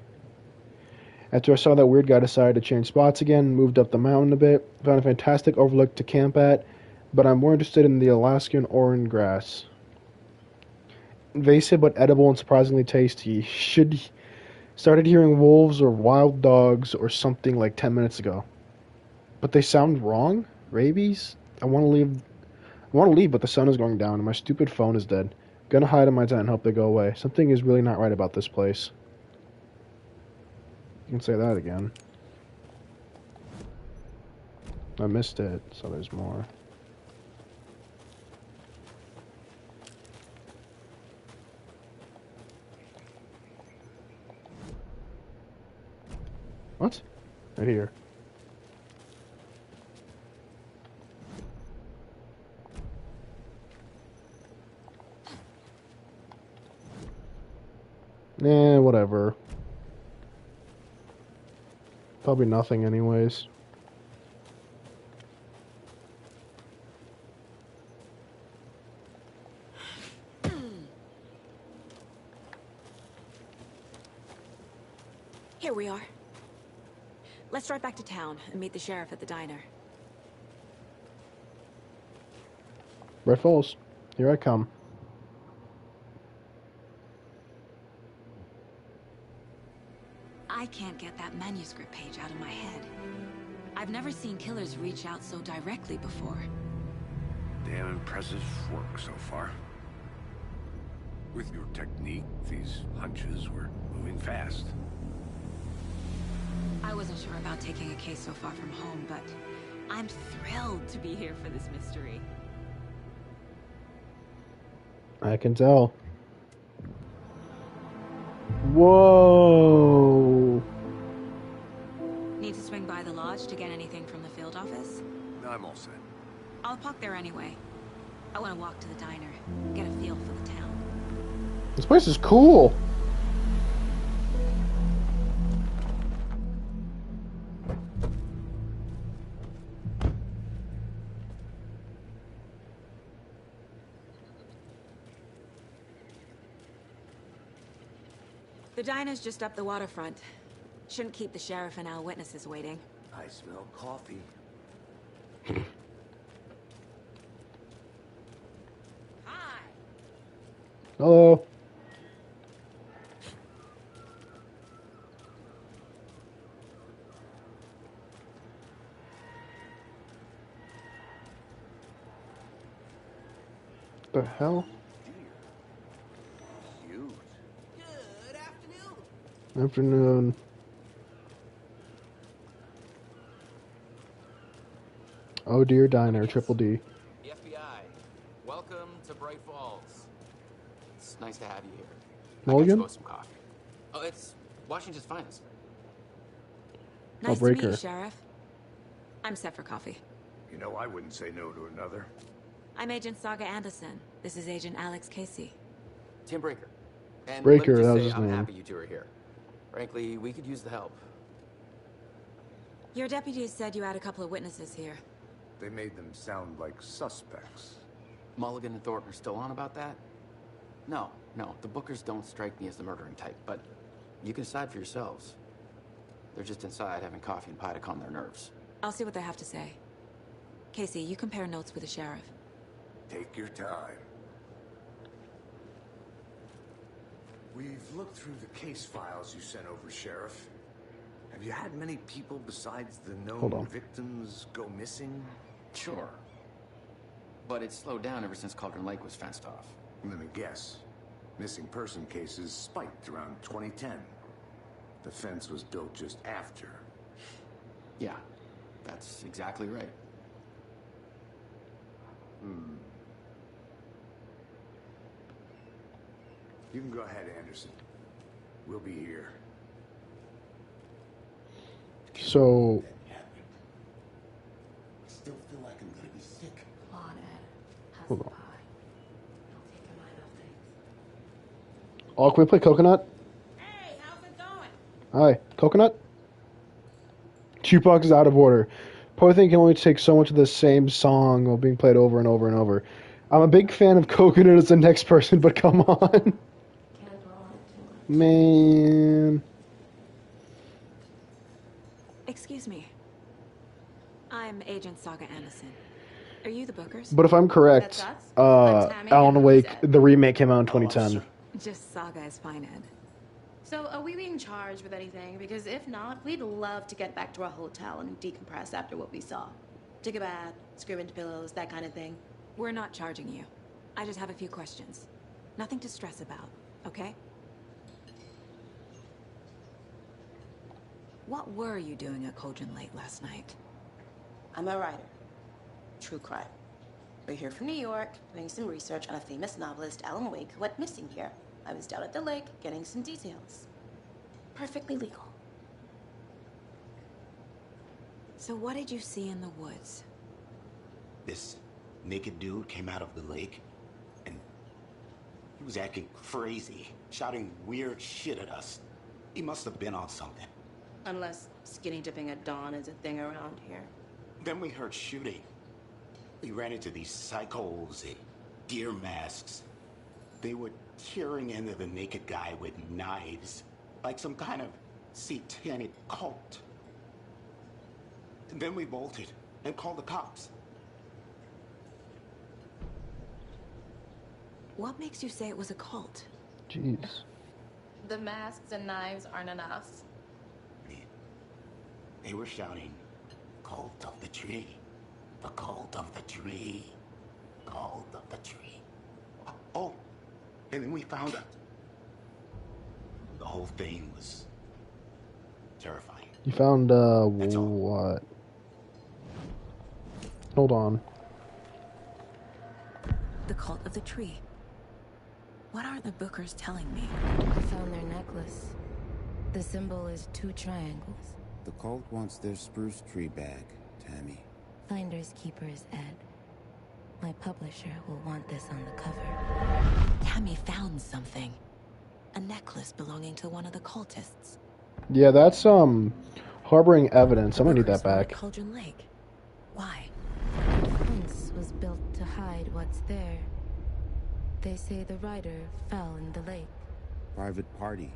[SPEAKER 1] After I saw that weird guy, I decided to change spots again, moved up the mountain a bit, found a fantastic overlook to camp at, but I'm more interested in the Alaskan orange grass. Invasive but edible and surprisingly tasty. Started hearing wolves or wild dogs or something like 10 minutes ago. But they sound wrong? Rabies? I want to leave, but the sun is going down and my stupid phone is dead. Gonna hide in my tent and hope they go away. Something is really not right about this place. You can say that again. I missed it, so there's more. What? Right here. Whatever. Probably nothing anyways.
[SPEAKER 3] Here we are. Let's drive back to town and meet the sheriff at the diner.
[SPEAKER 1] Red Falls. Here I come.
[SPEAKER 3] I can't get that manuscript page out of my head. I've never seen killers reach out so directly before.
[SPEAKER 5] Damn impressive work so far. With your technique, these hunches were moving fast.
[SPEAKER 3] I wasn't sure about taking a case so far from home, but I'm thrilled to be here for this mystery.
[SPEAKER 1] I can tell. Whoa!
[SPEAKER 3] Need to swing by by the lodge to get anything from the field office?
[SPEAKER 5] I'm all set.
[SPEAKER 3] I'll pop there anyway. I want to walk to the diner, get a feel for the town.
[SPEAKER 1] This place is cool.
[SPEAKER 3] The diner's just up the waterfront. Shouldn't keep the sheriff and our witnesses waiting.
[SPEAKER 5] I smell coffee.
[SPEAKER 3] Hi!
[SPEAKER 1] Hello. The hell?
[SPEAKER 5] Cute.
[SPEAKER 8] Good afternoon.
[SPEAKER 1] Afternoon. Oh dear diner, triple D.
[SPEAKER 10] The FBI. Welcome to Bright Falls. It's nice to have you here.
[SPEAKER 1] Mulligan?
[SPEAKER 10] I got you some coffee. Oh, it's Washington's finest.
[SPEAKER 3] Nice to
[SPEAKER 1] break
[SPEAKER 3] meet you,
[SPEAKER 1] her.
[SPEAKER 3] Sheriff. I'm set for coffee.
[SPEAKER 5] You know, I wouldn't say no to another.
[SPEAKER 3] I'm Agent Saga Anderson. This is Agent Alex Casey.
[SPEAKER 10] Tim Breaker. And
[SPEAKER 1] Breaker,
[SPEAKER 10] let me
[SPEAKER 1] that was
[SPEAKER 10] just say,
[SPEAKER 1] his
[SPEAKER 10] I'm
[SPEAKER 1] name.
[SPEAKER 10] happy you two are here. Frankly, we could use the help.
[SPEAKER 3] Your deputies said you had a couple of witnesses here.
[SPEAKER 5] They made them sound like suspects.
[SPEAKER 10] Mulligan and Thornton are still on about that? No, the Bookers don't strike me as the murdering type, but you can decide for yourselves. They're just inside having coffee and pie to calm their nerves.
[SPEAKER 3] I'll see what they have to say. Casey, you compare notes with the sheriff.
[SPEAKER 5] Take your time. We've looked through the case files you sent over, Sheriff. Have you had many people besides the
[SPEAKER 1] Hold
[SPEAKER 5] known
[SPEAKER 1] on.
[SPEAKER 5] victims go missing?
[SPEAKER 10] Sure. But it's slowed down ever since Cauldron Lake was fenced off.
[SPEAKER 5] Let me guess. Missing person cases spiked around 2010. The fence was built just after.
[SPEAKER 10] Yeah, that's exactly right.
[SPEAKER 5] You can go ahead, Anderson. We'll be here.
[SPEAKER 1] So,
[SPEAKER 9] I still feel like I'm gonna be sick.
[SPEAKER 11] Come on, Ed. Have
[SPEAKER 1] Hold
[SPEAKER 11] some
[SPEAKER 1] on.
[SPEAKER 11] pie. It'll take your mind off things.
[SPEAKER 1] oh, can we play Coconut?
[SPEAKER 11] Hey, how's it going?
[SPEAKER 1] Hi, Coconut? Jukebox is out of order. Poor thing can only take so much of the same song while being played over and over and over. I'm a big fan of Coconut as the next person, but come on.
[SPEAKER 11] Can't dwell on it too much.
[SPEAKER 1] Man.
[SPEAKER 3] Excuse me. I'm Agent Saga Anderson. Are you the Bookers?
[SPEAKER 1] But if I'm correct,
[SPEAKER 11] That's us? I'm Tammy,
[SPEAKER 1] Alan
[SPEAKER 11] and
[SPEAKER 1] Wake,
[SPEAKER 11] who's Ed?
[SPEAKER 1] the remake came out in 2010.
[SPEAKER 3] Just Saga is fine, Ed.
[SPEAKER 11] So, are we being charged with anything? Because if not, we'd love to get back to our hotel and decompress after what we saw. Take a bath, scream into pillows, that kind of thing.
[SPEAKER 3] We're not charging you. I just have a few questions. Nothing to stress about, okay? What were you doing at Cauldron Lake last night?
[SPEAKER 11] I'm a writer. True crime. We're here from New York, doing some research on a famous novelist, Alan Wake, who went missing here. I was down at the lake, getting some details. Perfectly legal.
[SPEAKER 3] So what did you see in the woods?
[SPEAKER 9] This naked dude came out of the lake, and he was acting crazy, shouting weird shit at us. He must have been on something.
[SPEAKER 11] Unless skinny dipping at dawn is a thing around here.
[SPEAKER 9] Then we heard shooting. We ran into these psychos in deer masks. They were tearing into the naked guy with knives, like some kind of satanic cult. And then we bolted and called the cops.
[SPEAKER 3] What makes you say it was a cult?
[SPEAKER 1] Jeez.
[SPEAKER 11] The masks and knives aren't enough.
[SPEAKER 9] They were shouting, "Cult of the tree, the cult of the tree, cult of the tree." Oh, and then we found out. The whole thing was terrifying.
[SPEAKER 1] You found,
[SPEAKER 9] That's all.
[SPEAKER 1] what? Hold on.
[SPEAKER 3] The cult of the tree. What are the Bookers telling me?
[SPEAKER 12] I found their necklace. The symbol is 2 triangles. The cult wants their spruce tree back, Tammy.
[SPEAKER 3] Finders Keepers, Ed. My publisher will want this on the cover. Tammy found something. A necklace belonging to one of the cultists.
[SPEAKER 1] Yeah, that's harboring evidence. I'm gonna need that back.
[SPEAKER 3] Cauldron Lake. Why? Once was built to hide what's there. They say the rider fell in the lake.
[SPEAKER 12] Private party.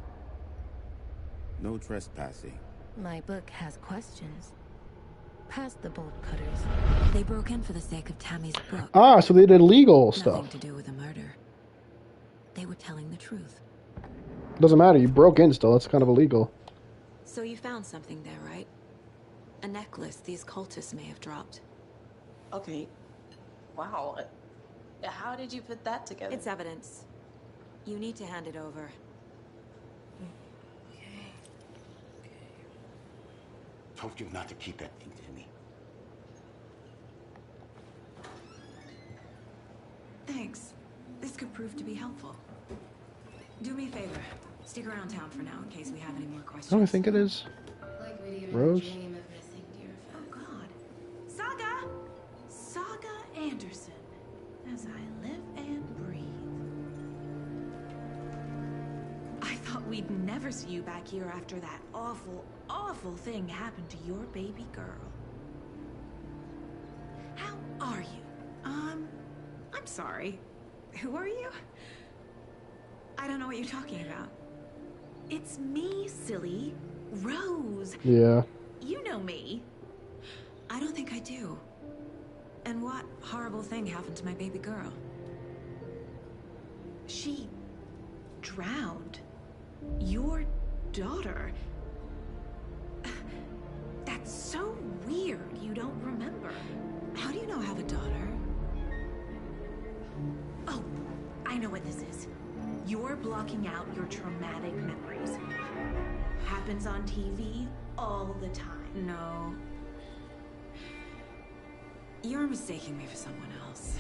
[SPEAKER 12] No trespassing.
[SPEAKER 3] My book has questions. Past the bolt cutters. They broke in for the sake of Tammy's book.
[SPEAKER 1] Ah, so they did legal
[SPEAKER 3] Nothing
[SPEAKER 1] stuff.
[SPEAKER 3] to do with a murder. They were telling the truth.
[SPEAKER 1] Doesn't matter. You broke in still. That's kind of illegal.
[SPEAKER 3] So you found something there, right? A necklace these cultists may have dropped.
[SPEAKER 11] Okay. Wow. How did you put that together?
[SPEAKER 3] It's evidence. You need to hand it over.
[SPEAKER 9] Told you not to keep that thing to me.
[SPEAKER 3] Thanks. This could prove to be helpful. Do me a favor. Stick around town for now in case we have any more questions.
[SPEAKER 1] What do I think it is? Rose?
[SPEAKER 13] Oh God. Saga! Saga Anderson. As I live and breathe. I thought we'd never see you back here after that awful, awful thing happened to your baby girl. How are you? I'm sorry. Who are you? I don't know what you're talking about. It's me, silly. Rose.
[SPEAKER 1] Yeah.
[SPEAKER 13] You know me.
[SPEAKER 3] I don't think I do. And what horrible thing happened to my baby girl?
[SPEAKER 13] She drowned. Your daughter. That's so weird you don't remember.
[SPEAKER 3] How do you know I have a daughter?
[SPEAKER 13] Oh, I know what this is. You're blocking out your traumatic memories. Happens on TV all the time.
[SPEAKER 3] No. You're mistaking me for someone else.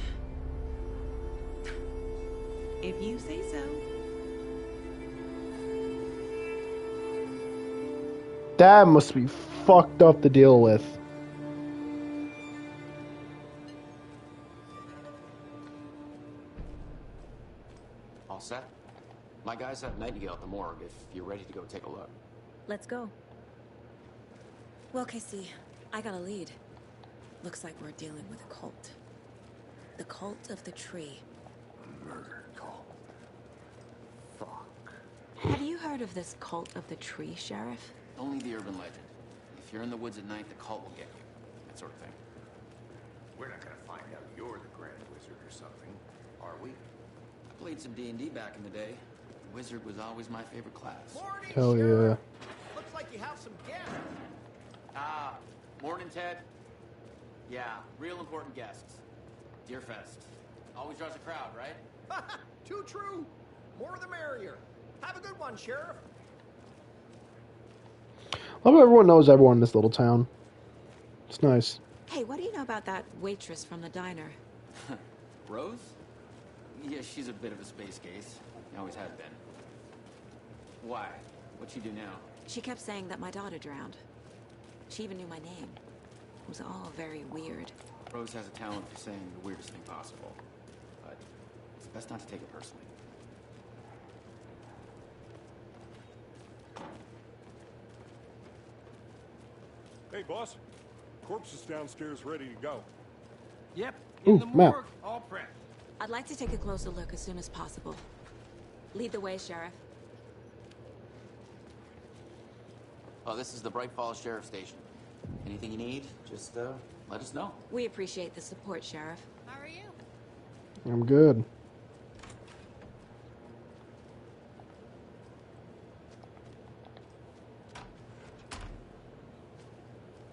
[SPEAKER 13] If you say so.
[SPEAKER 1] That must be fucked up to deal with.
[SPEAKER 10] All set? My guys have Nightingale at the morgue if you're ready to go take a look.
[SPEAKER 3] Let's go. Well, Casey, I got a lead. Looks like we're dealing with a cult. The Cult of the Tree.
[SPEAKER 5] A murder cult. Fuck.
[SPEAKER 3] Have you heard of this Cult of the Tree, Sheriff?
[SPEAKER 10] Only the urban legend. If you're in the woods at night, the cult will get you. That sort of thing.
[SPEAKER 5] We're not gonna find out you're the Grand Wizard or something, are we?
[SPEAKER 10] I played some D&D back in the day. The Wizard was always my favorite class.
[SPEAKER 8] Morning,
[SPEAKER 1] Hell
[SPEAKER 8] Sheriff.
[SPEAKER 1] yeah.
[SPEAKER 8] Looks like you have some guests.
[SPEAKER 10] Ah, morning, Ted. Yeah, real important guests. Deerfest. Always draws a crowd, right?
[SPEAKER 8] Too true. More the merrier. Have a good one, Sheriff.
[SPEAKER 1] I love how everyone knows everyone in this little town. It's nice.
[SPEAKER 3] Hey, what do you know about that waitress from the diner?
[SPEAKER 10] Rose? Yeah, she's a bit of a space case. Always has been. Why? What'd she do now?
[SPEAKER 3] She kept saying that my daughter drowned. She even knew my name. It was all very weird.
[SPEAKER 10] Rose has a talent for saying the weirdest thing possible. But it's best not to take it personally.
[SPEAKER 6] Hey, boss. Corpse is downstairs ready to go.
[SPEAKER 8] Yep,
[SPEAKER 1] Ooh,
[SPEAKER 8] in the
[SPEAKER 1] map.
[SPEAKER 8] morgue, all prepped.
[SPEAKER 3] I'd like to take a closer look as soon as possible. Lead the way, Sheriff.
[SPEAKER 10] Oh, this is the Bright Falls Sheriff Station. Anything you need, just let us know.
[SPEAKER 3] We appreciate the support, Sheriff.
[SPEAKER 13] How are you?
[SPEAKER 1] I'm good.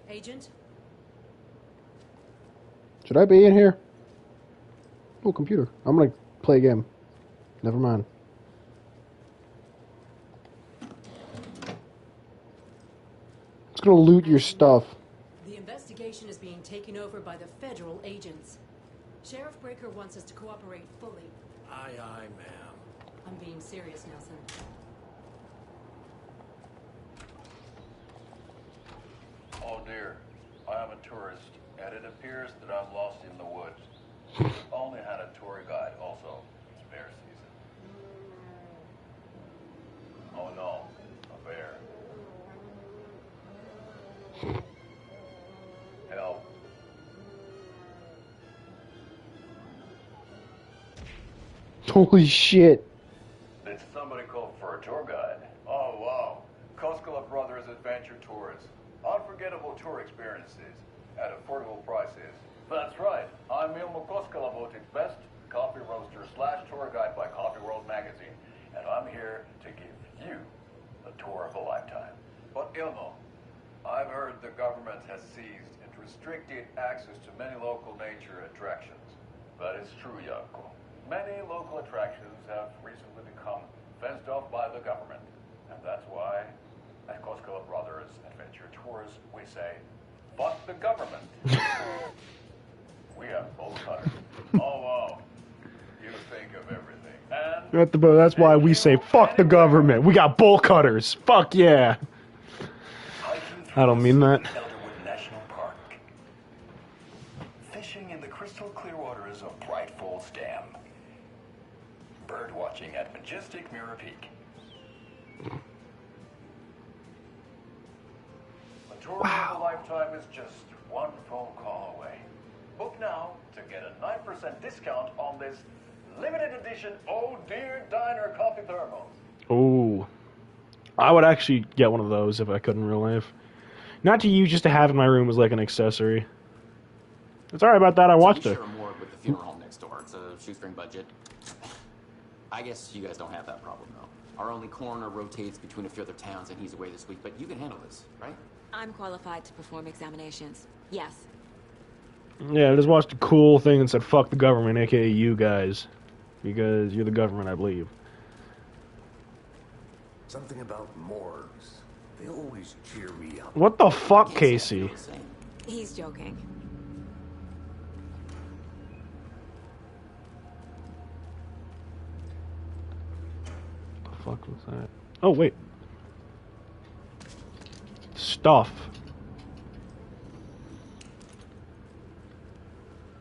[SPEAKER 13] Agent?
[SPEAKER 1] Should I be in here? Oh, computer. I'm gonna play a game. Never mind. It's gonna loot your stuff.
[SPEAKER 14] The investigation is being taken over by the federal agents. Sheriff Breaker wants us to cooperate fully.
[SPEAKER 8] Aye, aye, ma'am.
[SPEAKER 14] I'm being serious, Nelson.
[SPEAKER 15] years that I'm lost in the woods. Only had a tour guide also. It's bear season. Oh no, a bear. Help.
[SPEAKER 1] Holy shit.
[SPEAKER 15] Did somebody call for a tour guide? Oh wow. Koskela Brothers Adventure Tours. Unforgettable tour experiences at affordable prices. That's right. I'm Ilmo Koskela, voted best coffee roaster / tour guide by Coffee World magazine. And I'm here to give you a tour of a lifetime. But Ilmo, I've heard the government has seized and restricted access to many local nature attractions. That is true, Janko. Many local attractions have recently become fenced off by the government. And that's why, at Koskela Brothers Adventure Tours, we say, fuck the government. We have bolt cutters. Oh, wow. You think of everything. And
[SPEAKER 1] That's why we say, fuck the government. We got bolt cutters. Fuck yeah. I don't mean that.
[SPEAKER 15] Elderwood National Park. Fishing in the crystal clear waters of Bright Falls Dam. Bird watching at majestic Mirror Peak. A tour of a lifetime is just one phone call away. Book now to get a 9% discount on this limited edition Oh Dear Diner coffee thermos.
[SPEAKER 1] Ooh. I would actually get one of those if I could in real life. Not to use, just to have in my room as like an accessory. It's alright about that, I watched it.
[SPEAKER 10] Share a morgue with the funeral home next door. It's a shoestring budget. I guess you guys don't have that problem, though. Our only coroner rotates between a few other towns, and he's away this week, but you can handle this, right?
[SPEAKER 3] I'm qualified to perform examinations. Yes.
[SPEAKER 1] Yeah, I just watched a cool thing and said, fuck the government, aka you guys. Because you're the government, I believe.
[SPEAKER 5] Something about morgues. They always cheer me up.
[SPEAKER 1] What the fuck, Casey?
[SPEAKER 3] He's joking.
[SPEAKER 1] What the fuck was that? Oh, wait. Stuff.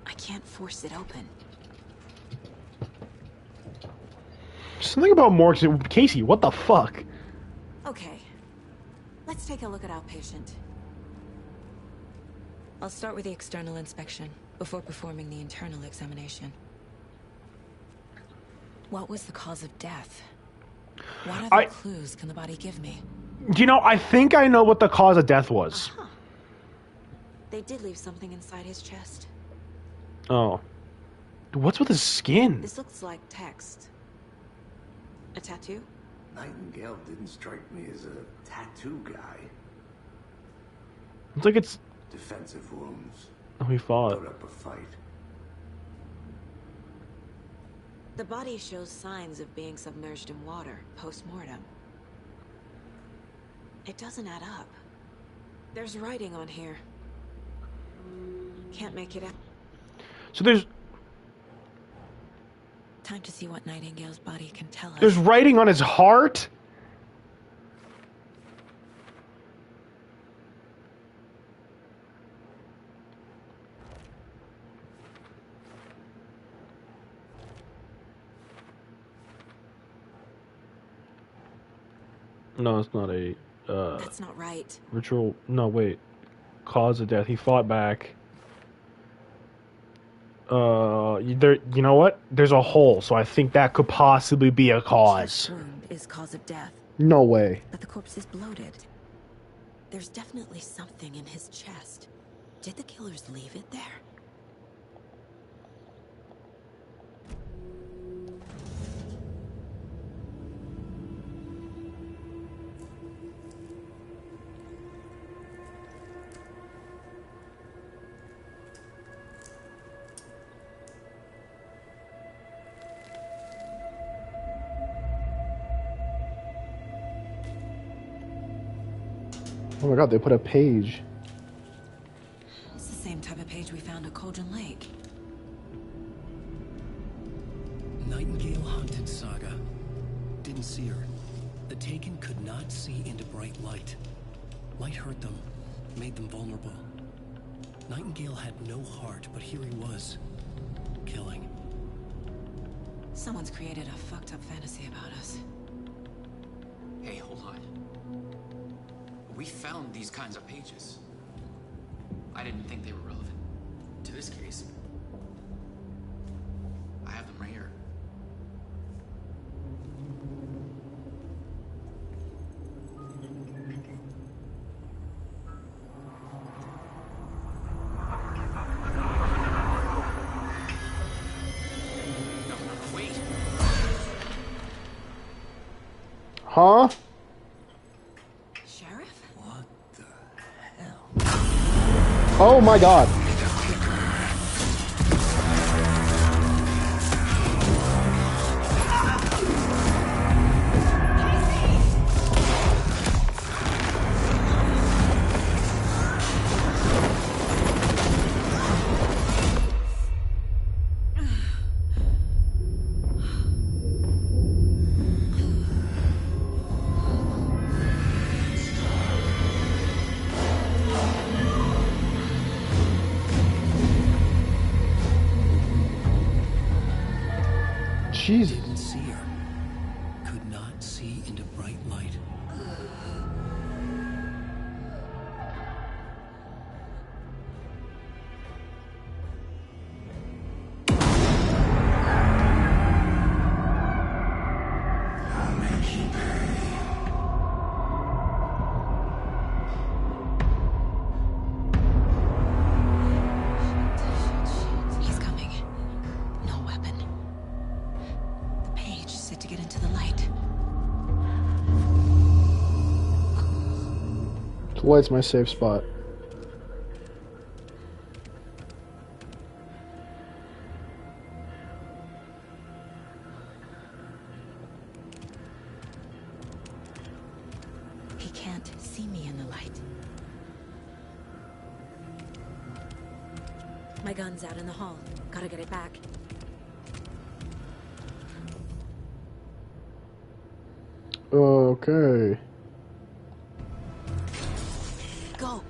[SPEAKER 3] I can't force it open.
[SPEAKER 1] Something about morgues. Casey, what the fuck?
[SPEAKER 3] Okay. Let's take a look at outpatient. I'll start with the external inspection before performing the internal examination. What was the cause of death? What other clues can the body give me?
[SPEAKER 1] You know, I think I know what the cause of death was.
[SPEAKER 3] They did leave something inside his chest.
[SPEAKER 1] Oh. What's with his skin?
[SPEAKER 3] This looks like text. A tattoo?
[SPEAKER 5] Nightingale didn't strike me as a tattoo guy.
[SPEAKER 1] It's like it's...
[SPEAKER 5] Defensive wounds.
[SPEAKER 1] Oh, he fought.
[SPEAKER 5] Put up a fight.
[SPEAKER 3] The body shows signs of being submerged in water post-mortem. It doesn't add up. There's writing on here. Can't make it out.
[SPEAKER 1] So there's...
[SPEAKER 3] Time to see what Nightingale's body can tell us.
[SPEAKER 1] There's writing on his heart? No, it's not a...
[SPEAKER 3] That's not right.
[SPEAKER 1] Ritual... No, wait. Cause of death. He fought back. You know what? There's a hole, so I think that could possibly be a cause.
[SPEAKER 3] Wound is cause of death.
[SPEAKER 1] No way.
[SPEAKER 3] But the corpse is bloated. There's definitely something in his chest. Did the killers leave it there?
[SPEAKER 1] Oh my god, they put a page.
[SPEAKER 3] It's the same type of page we found at Cauldron Lake.
[SPEAKER 2] Nightingale Haunted Saga. Didn't see her. The Taken could not see into bright light. Light hurt them, made them vulnerable. Nightingale had no heart, but here he was, killing.
[SPEAKER 3] Someone's created a fucked up fantasy about us.
[SPEAKER 10] Hey, hold on. We found these kinds of pages. I didn't think they were relevant to this case. I have them right here. No, wait.
[SPEAKER 1] Huh?
[SPEAKER 3] Sheriff?
[SPEAKER 2] What the hell?
[SPEAKER 1] Oh my god. Jesus.
[SPEAKER 2] Didn't see her. Could not see into bright light.
[SPEAKER 3] He's coming. No weapon. The page said to get into the light.
[SPEAKER 1] The light's my safe spot.
[SPEAKER 3] He can't see me in the light. My gun's out in the hall. Gotta get it back.
[SPEAKER 1] Okay.
[SPEAKER 3] Go.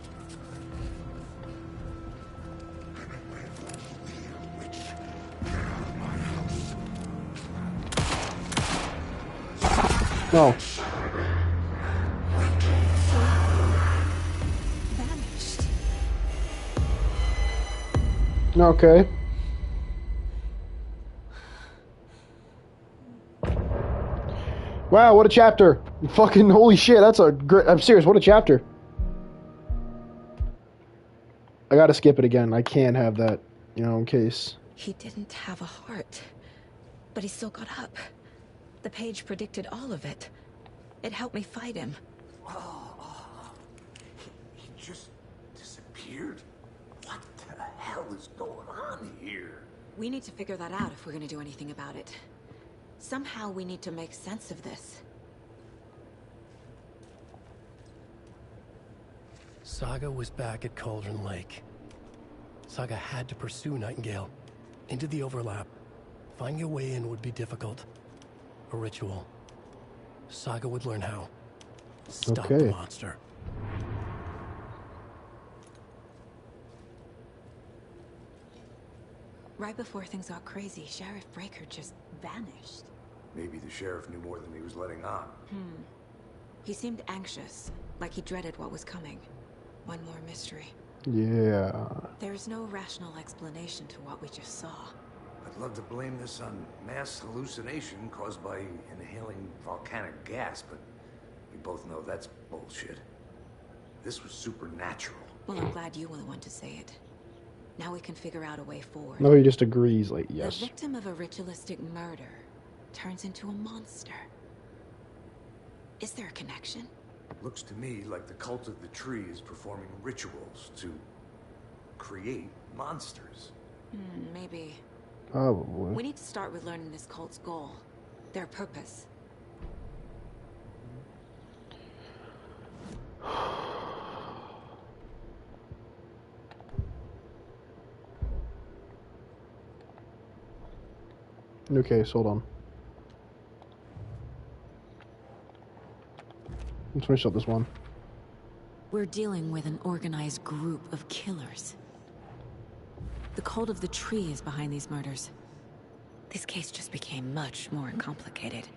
[SPEAKER 1] No.
[SPEAKER 3] Vanished.
[SPEAKER 1] Okay. Wow, what a chapter. Fucking holy shit, that's a great... I'm serious, what a chapter. I gotta skip it again. I can't have that, you know, in case.
[SPEAKER 3] He didn't have a heart, but he still got up. The page predicted all of it. It helped me fight him.
[SPEAKER 5] He just disappeared? What the hell is going on here?
[SPEAKER 3] We need to figure that out if we're gonna do anything about it. Somehow we need to make sense of this.
[SPEAKER 2] Saga was back at Cauldron Lake. Saga had to pursue Nightingale. Into the overlap. Finding a way in would be difficult. A ritual. Saga would learn how. Stop the monster.
[SPEAKER 3] Right before things got crazy, Sheriff Breaker just vanished.
[SPEAKER 5] Maybe the sheriff knew more than he was letting on.
[SPEAKER 3] He seemed anxious, like he dreaded what was coming. One more mystery.
[SPEAKER 1] Yeah.
[SPEAKER 3] There's no rational explanation to what we just saw.
[SPEAKER 5] I'd love to blame this on mass hallucination caused by inhaling volcanic gas, but we both know that's bullshit. This was supernatural.
[SPEAKER 3] Well, I'm glad you were the one to say it. Now we can figure out a way forward.
[SPEAKER 1] No, he just agrees, like, yes.
[SPEAKER 3] The victim of a ritualistic murder turns into a monster. Is there a connection?
[SPEAKER 5] Looks to me like the cult of the tree is performing rituals to create monsters.
[SPEAKER 3] Maybe.
[SPEAKER 1] Probably.
[SPEAKER 3] We need to start with learning this cult's goal. Their purpose.
[SPEAKER 1] Okay, so hold on. Let's finish up this one.
[SPEAKER 3] We're dealing with an organized group of killers. The cult of the tree is behind these murders. This case just became much more complicated.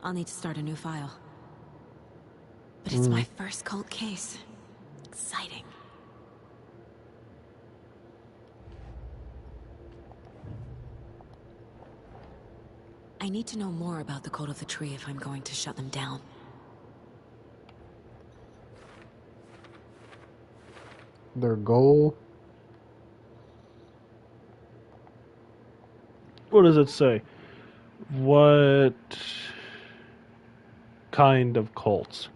[SPEAKER 3] I'll need to start a new file. But it's my first cult case. Exciting. I need to know more about the cult of the tree if I'm going to shut them down.
[SPEAKER 1] Their goal? What does it say? What kind of cults?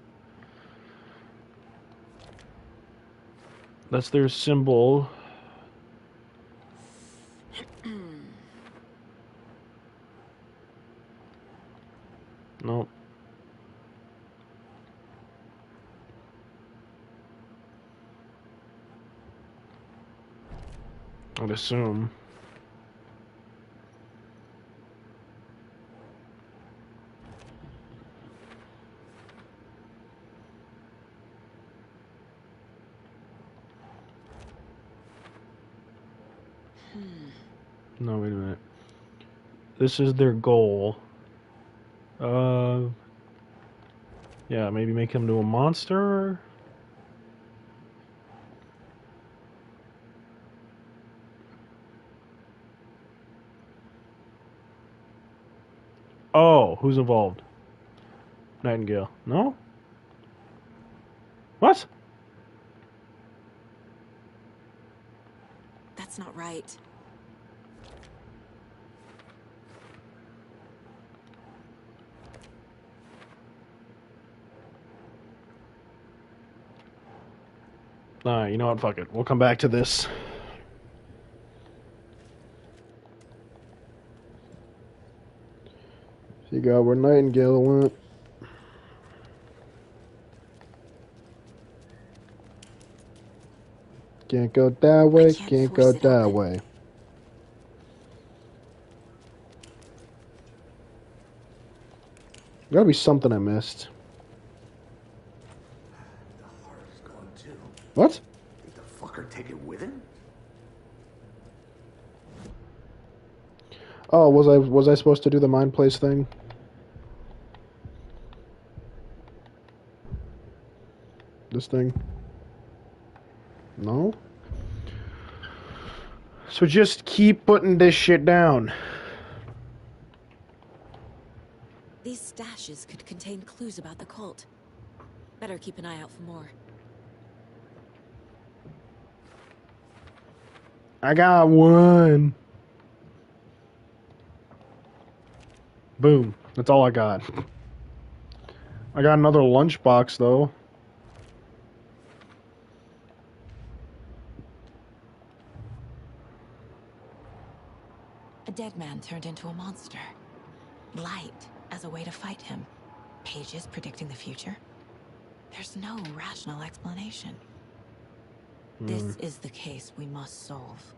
[SPEAKER 1] That's their symbol. Nope. I'd assume. No, wait a minute. This is their goal. Yeah, maybe make him into a monster? Oh, who's involved? Nightingale. No? What?
[SPEAKER 3] That's not right.
[SPEAKER 1] Alright, you know what? Fuck it. We'll come back to this. So you got where Nightingale went. Can't go that way, can't go that way. Gotta be something I missed.
[SPEAKER 5] The heart is gone too.
[SPEAKER 1] What?
[SPEAKER 5] Did the fucker take it with him?
[SPEAKER 1] Oh, was I supposed to do the mind place thing? This thing? No? So just keep putting this shit down.
[SPEAKER 3] These stashes could contain clues about the cult. Better keep an eye out for more.
[SPEAKER 1] I got one. Boom. That's all I got. I got another lunchbox, though.
[SPEAKER 3] A dead man turned into a monster. Light as a way to fight him. Pages predicting the future. There's no rational explanation. This is the case we must solve.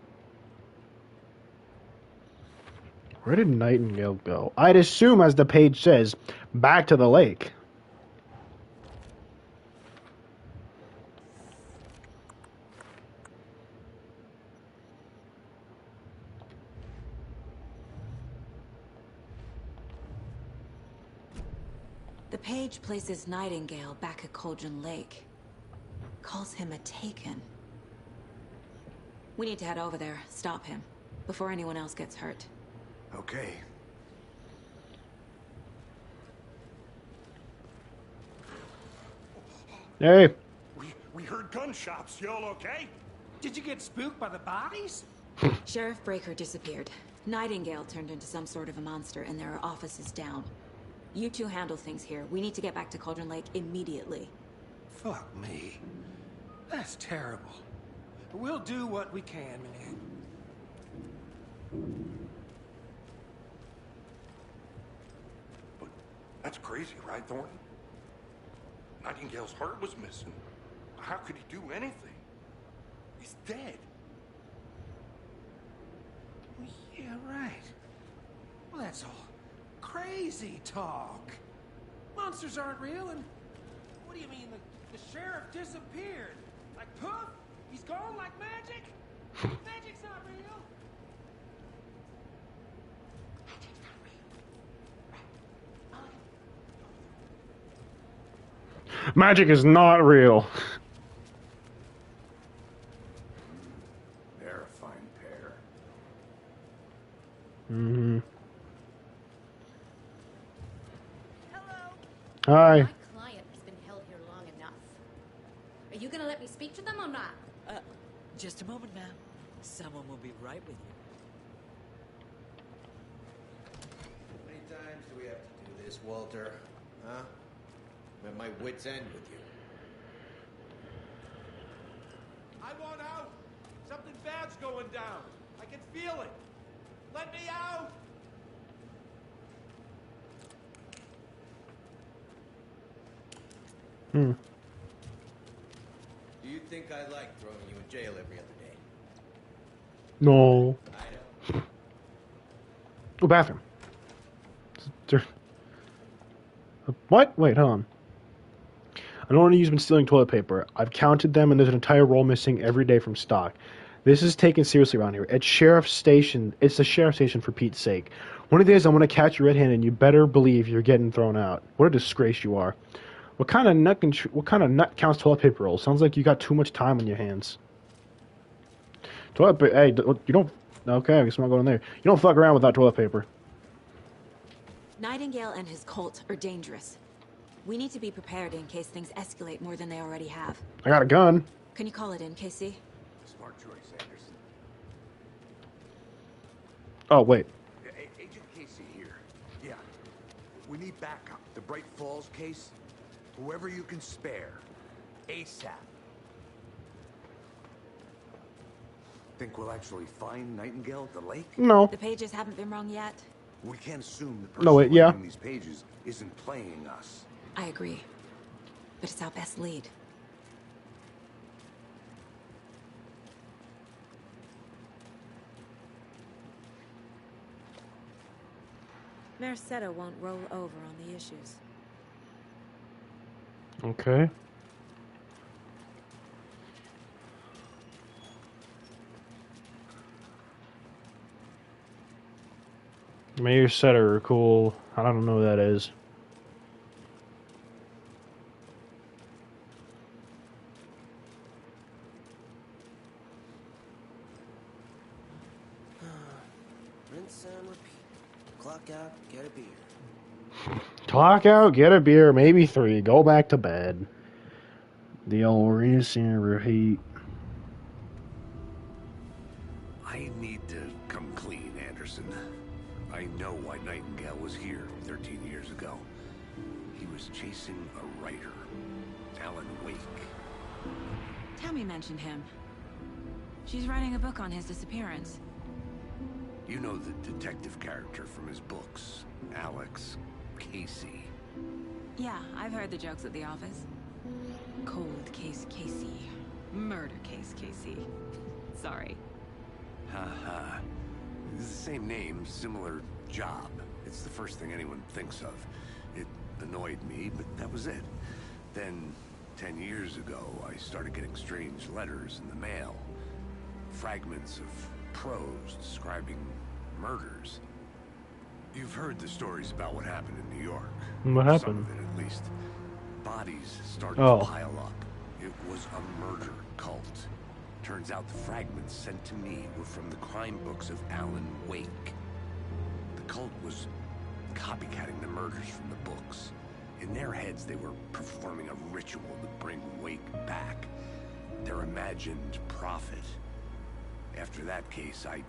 [SPEAKER 1] Where did Nightingale go? I'd assume, as the page says, back to the lake.
[SPEAKER 3] The page places Nightingale back at Cauldron Lake. Calls him a Taken. We need to head over there, stop him, before anyone else gets hurt.
[SPEAKER 5] Okay.
[SPEAKER 1] Hey.
[SPEAKER 6] We heard gunshots. Y'all okay?
[SPEAKER 8] Did you get spooked by the bodies?
[SPEAKER 3] Sheriff Breaker disappeared. Nightingale turned into some sort of a monster, and there are offices down. You two handle things here. We need to get back to Cauldron Lake immediately.
[SPEAKER 8] Fuck me. That's terrible. We'll do what we can, man.
[SPEAKER 6] But that's crazy, right, Thornton? Nightingale's heart was missing. How could he do anything? He's dead.
[SPEAKER 8] Yeah, right. Well, that's all crazy talk. Monsters aren't real, and what do you mean the sheriff disappeared? Like poof? He's gone like magic? Magic's not real.
[SPEAKER 1] Magic is not real.
[SPEAKER 5] They're a fine pair.
[SPEAKER 1] Mm-hmm. Hi.
[SPEAKER 16] My client has been held here long enough. Are you gonna let me speak to them or not?
[SPEAKER 17] Just a moment, ma'am. Someone will be right with you.
[SPEAKER 18] How many times do we have to do this, Walter? Huh? I'm at my wit's end with you.
[SPEAKER 8] I want out. Something bad's going down. I can feel it. Let me out.
[SPEAKER 1] Hmm.
[SPEAKER 18] Do you think I like throwing you in jail every other day?
[SPEAKER 1] No.
[SPEAKER 18] I know.
[SPEAKER 1] Oh, bathroom. What? Wait, hold on. I don't want to use been stealing toilet paper. I've counted them, and there's an entire roll missing every day from stock. This is taken seriously around here. At Sheriff's Station, it's the Sheriff's Station for Pete's sake. One of these days, I'm going to catch you red-handed, and you better believe you're getting thrown out. What a disgrace you are. What kind of nut counts toilet paper rolls? Sounds like you got too much time on your hands. Toilet paper. Hey, you don't. Okay, I guess I'm not going in there. You don't fuck around without toilet paper.
[SPEAKER 3] Nightingale and his cult are dangerous. We need to be prepared in case things escalate more than they already have.
[SPEAKER 1] I got a gun.
[SPEAKER 3] Can you call it in, KC?
[SPEAKER 5] Smart choice, Anderson.
[SPEAKER 1] Oh, wait.
[SPEAKER 5] Agent Casey here. Yeah. We need backup. The Bright Falls case. Whoever you can spare. ASAP. Think we'll actually find Nightingale at the lake?
[SPEAKER 1] No.
[SPEAKER 3] The pages haven't been wrong yet.
[SPEAKER 5] We can't assume the person
[SPEAKER 1] No, wait, yeah.
[SPEAKER 5] writing these pages isn't playing us.
[SPEAKER 3] I agree. But it's our best lead. Mercado won't roll over on the issues.
[SPEAKER 1] Okay. Mayor Setter, cool. I don't know who that is.
[SPEAKER 17] Rinse and repeat. Clock out, get a beer.
[SPEAKER 1] Clock out, get a beer, maybe 3, go back to bed. The old rinse and repeat.
[SPEAKER 5] I need to come clean, Anderson. I know why Nightingale was here 13 years ago. He was chasing a writer, Alan Wake.
[SPEAKER 3] Tammy mentioned him. She's writing a book on his disappearance.
[SPEAKER 5] You know the detective character from his books, Alex Casey.
[SPEAKER 3] Yeah, I've heard the jokes at the office. Cold case Casey. Murder case Casey. Sorry.
[SPEAKER 5] Haha. It's the same name, similar job. It's the first thing anyone thinks of. It annoyed me, but that was it. Then, 10 years ago, I started getting strange letters in the mail. Fragments of prose describing murders. You've heard the stories about what happened in New York.
[SPEAKER 1] What happened?
[SPEAKER 5] Some of it, at least. Bodies started
[SPEAKER 1] Oh.
[SPEAKER 5] to pile up. It was a murder cult. Turns out the fragments sent to me were from the crime books of Alan Wake. The cult was copycatting the murders from the books. In their heads, they were performing a ritual to bring Wake back. Their imagined prophet. After that case, I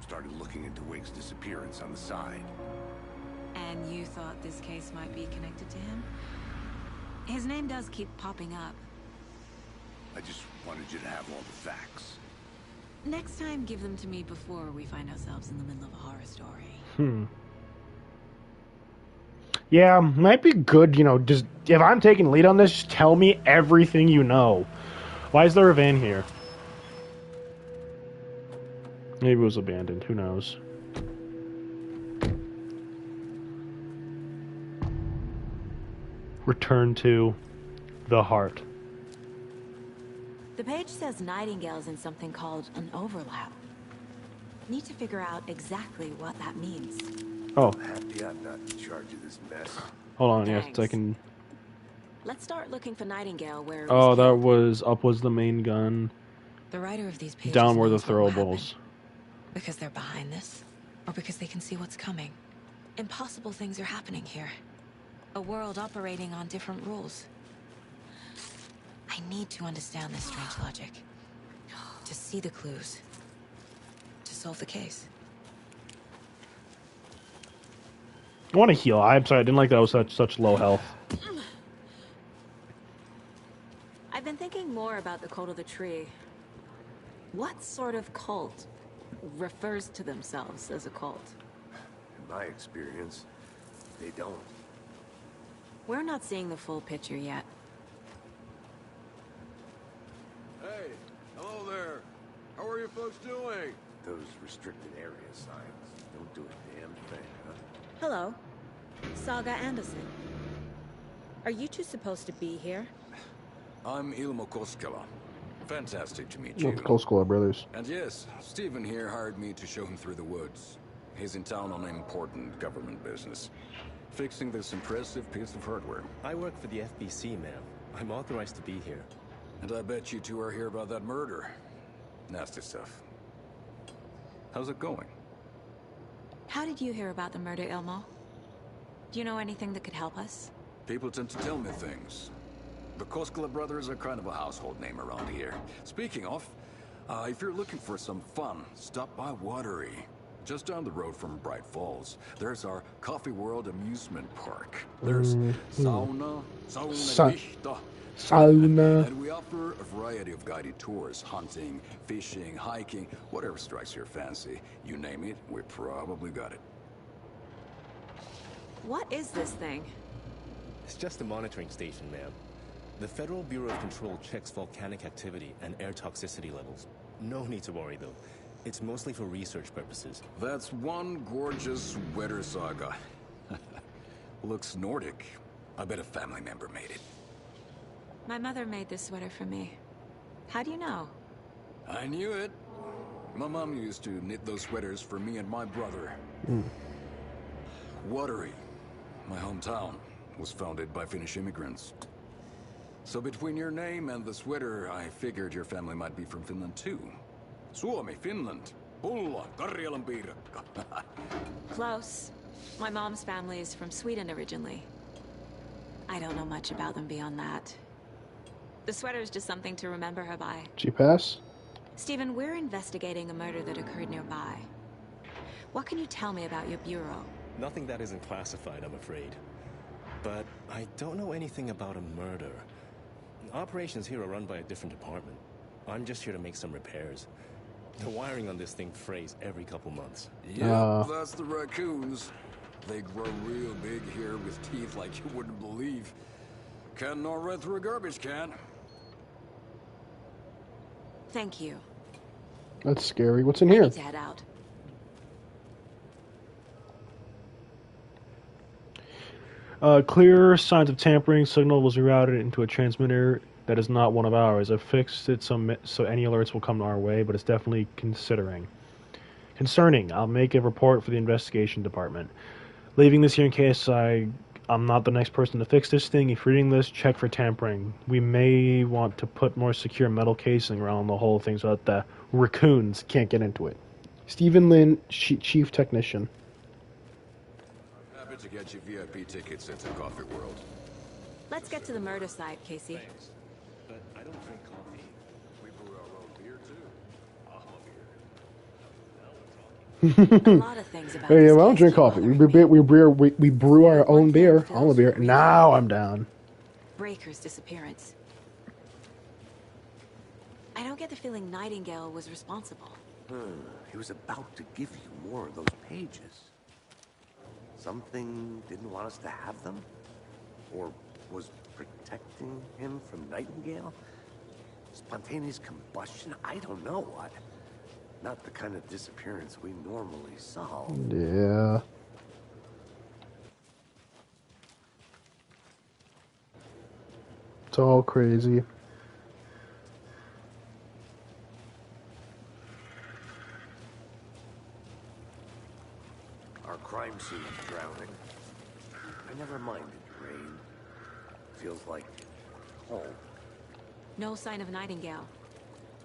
[SPEAKER 5] started looking into Wake's disappearance on the side.
[SPEAKER 3] And you thought this case might be connected to him? His name does keep popping up.
[SPEAKER 5] I just wanted you to have all the facts.
[SPEAKER 3] Next time, give them to me before we find ourselves in the middle of a horror story.
[SPEAKER 1] Yeah, might be good, you know, just if I'm taking lead on this, just tell me everything you know. Why is there a van here? Maybe it was abandoned, who knows. Return to the heart.
[SPEAKER 3] The page says Nightingale's in something called an overlap. Need to figure out exactly what that means.
[SPEAKER 1] Oh.
[SPEAKER 5] Happy I'm not in charge of this mess.
[SPEAKER 1] Hold on,
[SPEAKER 3] Thanks.
[SPEAKER 1] yes, I can...
[SPEAKER 3] Let's start looking for Nightingale where it
[SPEAKER 1] Oh,
[SPEAKER 3] was
[SPEAKER 1] that
[SPEAKER 3] killed.
[SPEAKER 1] was... Up was the main gun.
[SPEAKER 3] The writer of these pages
[SPEAKER 1] Down were the
[SPEAKER 3] knows what will happen.
[SPEAKER 1] throwables.
[SPEAKER 3] Because they're behind this, or because they can see what's coming. Impossible things are happening here. A world operating on different rules. I need to understand this strange logic. To see the clues. To solve the case.
[SPEAKER 1] I want to heal. I'm sorry, I didn't like that I was such low health.
[SPEAKER 3] I've been thinking more about the cult of the tree. What sort of cult refers to themselves as a cult?
[SPEAKER 5] In my experience, they don't.
[SPEAKER 3] We're not seeing the full picture yet.
[SPEAKER 15] Hey, hello there. How are you folks doing?
[SPEAKER 5] Those restricted area signs don't do a damn thing, huh?
[SPEAKER 3] Hello. Saga Anderson. Are you two supposed to be here?
[SPEAKER 19] I'm Ilmo Koskela. Fantastic to meet you.
[SPEAKER 1] Well, the Koskela brothers.
[SPEAKER 19] And yes, Stephen here hired me to show him through the woods. He's in town on important government business. Fixing this impressive piece of hardware.
[SPEAKER 20] I work for the FBC, ma'am. I'm authorized to be here.
[SPEAKER 19] And I bet you two are here about that murder. Nasty stuff. How's it going?
[SPEAKER 3] How did you hear about the murder, Ilmo? Do you know anything that could help us?
[SPEAKER 19] People tend to tell me things. The Koskela brothers are kind of a household name around here. Speaking of, if you're looking for some fun, stop by Watery. Just down the road from Bright Falls, there's our Coffee World amusement park. There's sauna,
[SPEAKER 1] Sauna.
[SPEAKER 19] and we offer a variety of guided tours, hunting, fishing, hiking, whatever strikes your fancy. You name it, we probably got it.
[SPEAKER 3] What is this thing?
[SPEAKER 20] It's just a monitoring station, ma'am. The Federal Bureau of Control checks volcanic activity and air toxicity levels. No need to worry, though. It's mostly for research purposes.
[SPEAKER 19] That's one gorgeous sweater, Saga. Looks Nordic. I bet a family member made it.
[SPEAKER 3] My mother made this sweater for me. How do you know?
[SPEAKER 19] I knew it. My mom used to knit those sweaters for me and my brother. Watery, my hometown, was founded by Finnish immigrants. So between your name and the sweater, I figured your family might be from Finland too. Suomi, Finland. Pulla, Karjalan piirakka.
[SPEAKER 3] Close. My mom's family is from Sweden originally. I don't know much about them beyond that. The sweater is just something to remember her by.
[SPEAKER 1] G-Pass?
[SPEAKER 3] Stephen, we're investigating a murder that occurred nearby. What can you tell me about your bureau?
[SPEAKER 20] Nothing that isn't classified, I'm afraid. But I don't know anything about a murder. Operations here are run by a different department. I'm just here to make some repairs. The wiring on this thing frays every couple months.
[SPEAKER 19] Yep, that's the raccoons. They grow real big here with teeth like you wouldn't believe. Can't gnaw right through a garbage can.
[SPEAKER 3] Thank you.
[SPEAKER 1] That's scary. What's in
[SPEAKER 3] I
[SPEAKER 1] here?
[SPEAKER 3] need to head out.
[SPEAKER 1] Clear signs of tampering. Signal was rerouted into a transmitter that is not one of ours. I fixed it so any alerts will come our way, but it's definitely concerning. I'll make a report for the investigation department. Leaving this here in case I'm not the next person to fix this thing. If reading this, check for tampering. We may want to put more secure metal casing around the whole thing so that the raccoons can't get into it. Stephen Lin, Chief Technician.
[SPEAKER 19] Happy to get you VIP tickets into Coffee World.
[SPEAKER 3] Let's get to the murder site, Casey.
[SPEAKER 20] But I don't drink coffee.
[SPEAKER 19] We brew our own beer too.
[SPEAKER 3] A lot of things about
[SPEAKER 1] Hey,
[SPEAKER 3] this
[SPEAKER 1] I don't
[SPEAKER 3] case
[SPEAKER 1] drink
[SPEAKER 3] you
[SPEAKER 1] coffee.
[SPEAKER 3] wonder.
[SPEAKER 1] We brew our own beer. All the beer. Now I'm down.
[SPEAKER 3] Breaker's disappearance. I don't get the feeling Nightingale was responsible.
[SPEAKER 5] He was about to give you more of those pages. Something didn't want us to have them? Or was protecting him from Nightingale? Spontaneous combustion? I don't know what. Not the kind of disappearance we normally solve.
[SPEAKER 1] Yeah. It's all crazy.
[SPEAKER 5] assumed drowning. I never minded rain. Feels like home.
[SPEAKER 3] No sign of Nightingale.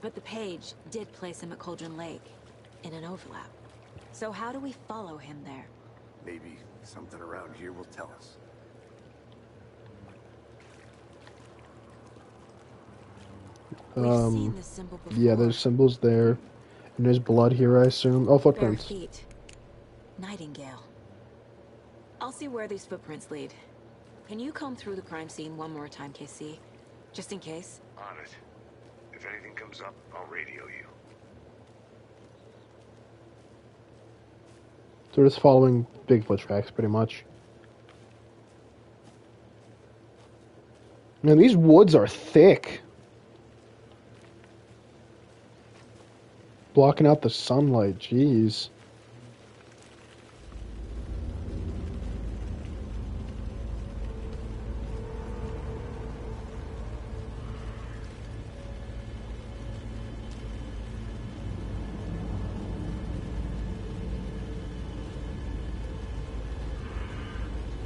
[SPEAKER 3] But the page did place him at Cauldron Lake, in an overlap. So how do we follow him there?
[SPEAKER 5] Maybe something around here will tell us.
[SPEAKER 3] We've seen this symbol before.
[SPEAKER 1] Yeah, there's symbols there. And there's blood here, I assume. Oh,
[SPEAKER 3] Bare
[SPEAKER 1] footprints.
[SPEAKER 3] feet. Nightingale. I'll see where these footprints lead. Can you comb through the crime scene one more time, KC? Just in case?
[SPEAKER 5] On it. If anything comes up, I'll radio you.
[SPEAKER 1] So we're just following Bigfoot tracks, pretty much. Man, these woods are thick. Blocking out the sunlight, jeez.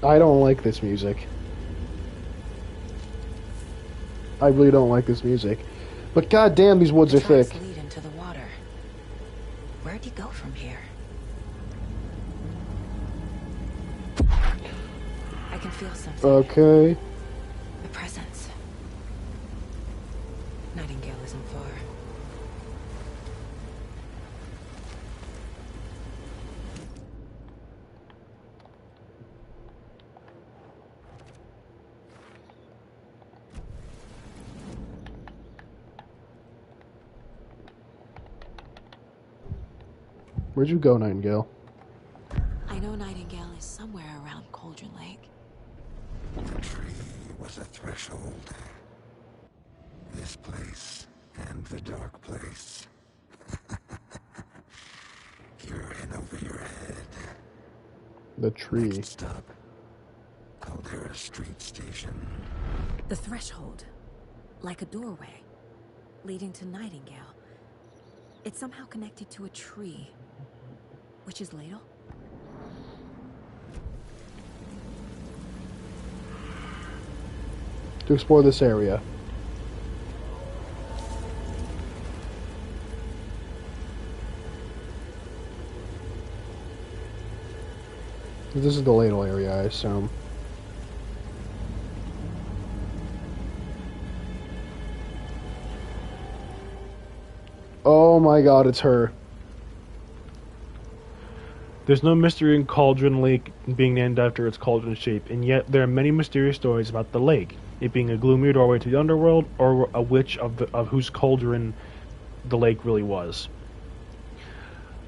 [SPEAKER 1] I don't like this music. I really don't like this music. But goddamn, these woods are thick.
[SPEAKER 3] Lead into the water. Where'd he go from here? I can feel something.
[SPEAKER 1] Okay.
[SPEAKER 3] A presence. Nightingale isn't far.
[SPEAKER 1] Where'd you go, Nightingale?
[SPEAKER 3] I know Nightingale is somewhere around Cauldron Lake.
[SPEAKER 21] The tree was a threshold. This place and the dark place. You're in over your head.
[SPEAKER 1] The tree.
[SPEAKER 21] Next stop, Caldera Street Station.
[SPEAKER 3] The threshold. Like a doorway. Leading to Nightingale. It's somehow connected to a tree. Witch's Ladle?
[SPEAKER 1] To explore this area. This is the ladle area, I assume. Oh my god, it's her. There's no mystery in Cauldron Lake being named after its cauldron shape, and yet there are many mysterious stories about the lake, it being a gloomy doorway to the underworld, or a witch of whose cauldron the lake really was.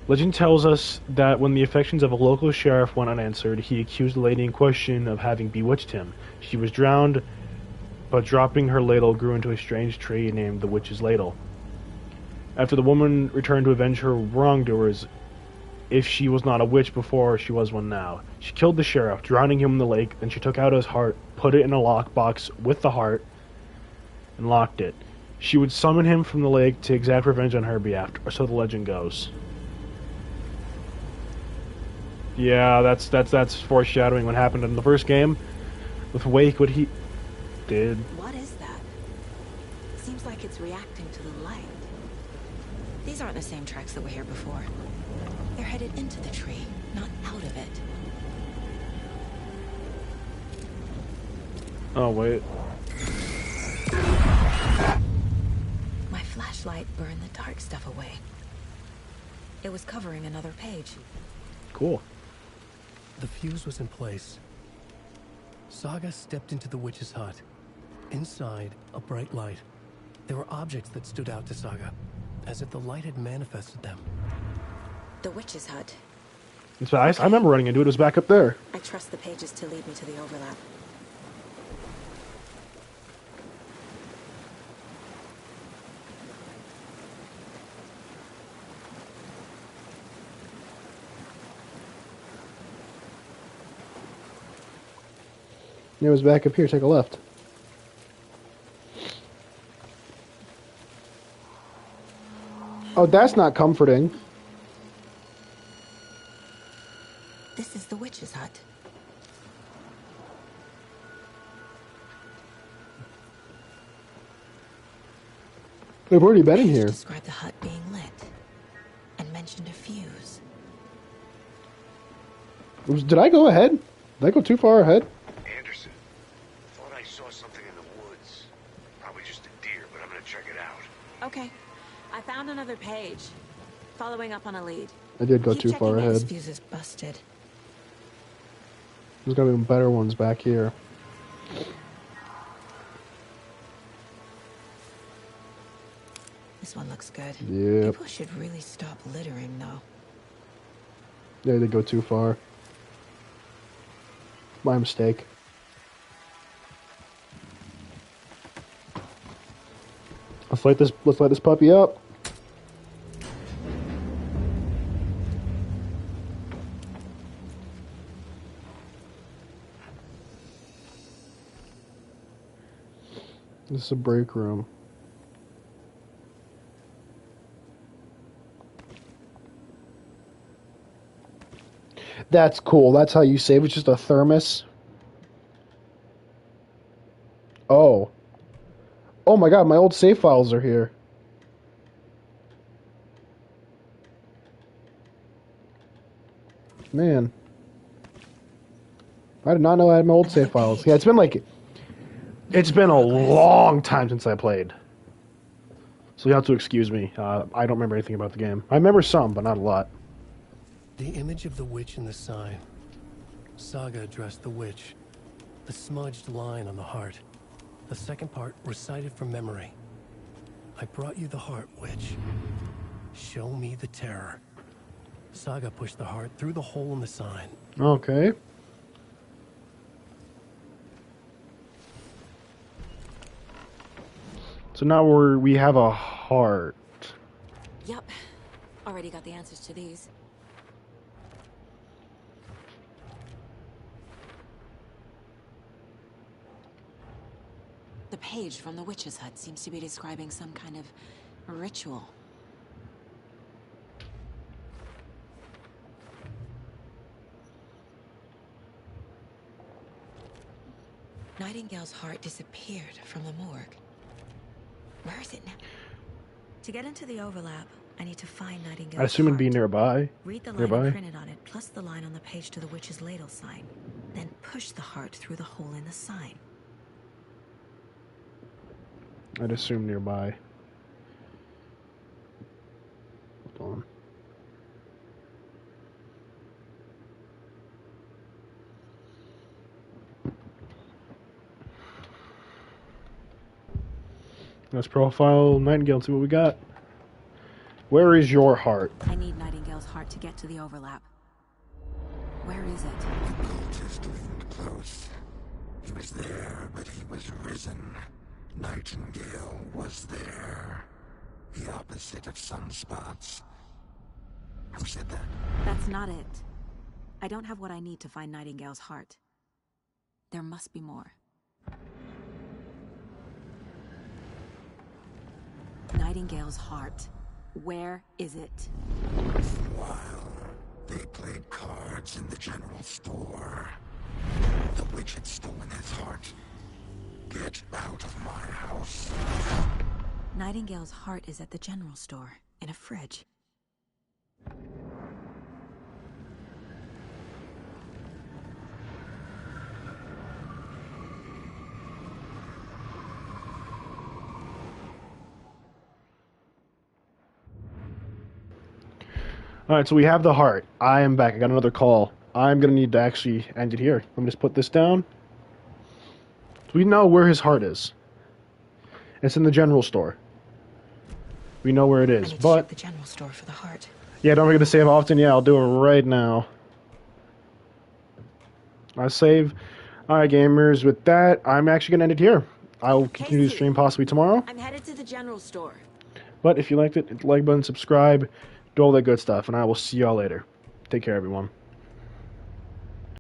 [SPEAKER 1] Legend tells us that when the affections of a local sheriff went unanswered, he accused the lady in question of having bewitched him. She was drowned, but dropping her ladle grew into a strange tree named the Witch's Ladle. After the woman returned to avenge her wrongdoers, if she was not a witch before, she was one now. She killed the sheriff, drowning him in the lake, then she took out his heart, put it in a lockbox with the heart, and locked it. She would summon him from the lake to exact revenge on her behalf, or so the legend goes. Yeah, that's foreshadowing what happened in the first game. With Wake, what he did.
[SPEAKER 3] What is that? Seems like it's reacting to the light. These aren't the same tracks that were here before. They're headed into the tree, not out of it.
[SPEAKER 1] Oh, wait.
[SPEAKER 3] My flashlight burned the dark stuff away. It was covering another page.
[SPEAKER 1] Cool.
[SPEAKER 2] The fuse was in place. Saga stepped into the witch's hut. Inside, a bright light. There were objects that stood out to Saga, as if the light had manifested them.
[SPEAKER 3] The witch's hut.
[SPEAKER 1] It's nice. I remember running into it. It was back up there.
[SPEAKER 3] I trust the pages to lead me to the overlap.
[SPEAKER 1] It was back up here. Take a left. Oh, that's not comforting.
[SPEAKER 3] This is the witch's
[SPEAKER 1] We've already been in here.
[SPEAKER 3] Described the hut being lit and mentioned a fuse.
[SPEAKER 1] Did I go ahead? Did I go too far ahead?
[SPEAKER 7] Anderson, thought I saw something in the woods. Probably just a deer, but I'm gonna check it out.
[SPEAKER 3] Okay. I found another page. Following up on a lead.
[SPEAKER 1] I did go
[SPEAKER 3] Keep
[SPEAKER 1] too
[SPEAKER 3] checking
[SPEAKER 1] far
[SPEAKER 3] that
[SPEAKER 1] ahead.
[SPEAKER 3] This fuse is busted.
[SPEAKER 1] There's gotta be better ones back here.
[SPEAKER 3] This one looks good.
[SPEAKER 1] Yep.
[SPEAKER 3] People should really stop littering, though.
[SPEAKER 1] Yeah, they go too far. My mistake. Let's light this puppy up. This is a break room. That's cool. That's how you save. It's just a thermos. Oh. Oh my god, my old save files are here. Man. I did not know I had my old save files. Yeah, it's been a long time since I played. So you have to excuse me. I don't remember anything about the game. I remember some, but not a lot.
[SPEAKER 2] The image of the witch in the sign. Saga addressed the witch. The smudged line on the heart. The second part recited from memory. I brought you the heart, witch. Show me the terror. Saga pushed the heart through the hole in the sign.
[SPEAKER 1] Okay. So now we have a heart.
[SPEAKER 3] Yep. Already got the answers to these. The page from the witch's hut seems to be describing some kind of ritual. Nightingale's heart disappeared from the morgue. Where is it now? To get into the overlap, I need to find Nightingale's
[SPEAKER 1] I assume it'd be nearby.
[SPEAKER 3] Read the line printed on it, plus the line on the page to the witch's ladle sign. Then push the heart through the hole in the sign.
[SPEAKER 1] I'd assume nearby. Hold on. Let's profile Nightingale and see what we got. Where is your heart?
[SPEAKER 3] I need Nightingale's heart to get to the overlap. Where is it?
[SPEAKER 21] The cultist leaned close. He was there, but he was risen. Nightingale was there. The opposite of sunspots. Who said that?
[SPEAKER 3] That's not it. I don't have what I need to find Nightingale's heart. There must be more. Nightingale's heart. Where is it?
[SPEAKER 21] While they played cards in the general store, the witch had stolen his heart. Get out of my house.
[SPEAKER 3] Nightingale's heart is at the general store, in a fridge.
[SPEAKER 1] Alright, so we have the heart. I am back. I got another call. I'm going to need to actually end it here. Let me just put this down. So we know where his heart is. It's in the general store. We know where it is, but...
[SPEAKER 3] the general store for the heart.
[SPEAKER 1] Yeah, don't forget to save often. Yeah, I'll do it right now. I save. Alright, gamers, with that, I'm actually going to end it here. I will continue the stream possibly tomorrow.
[SPEAKER 3] I'm headed to the general store.
[SPEAKER 1] But if you liked it, hit the like button, subscribe, do all that good stuff, and I will see y'all later. Take care, everyone.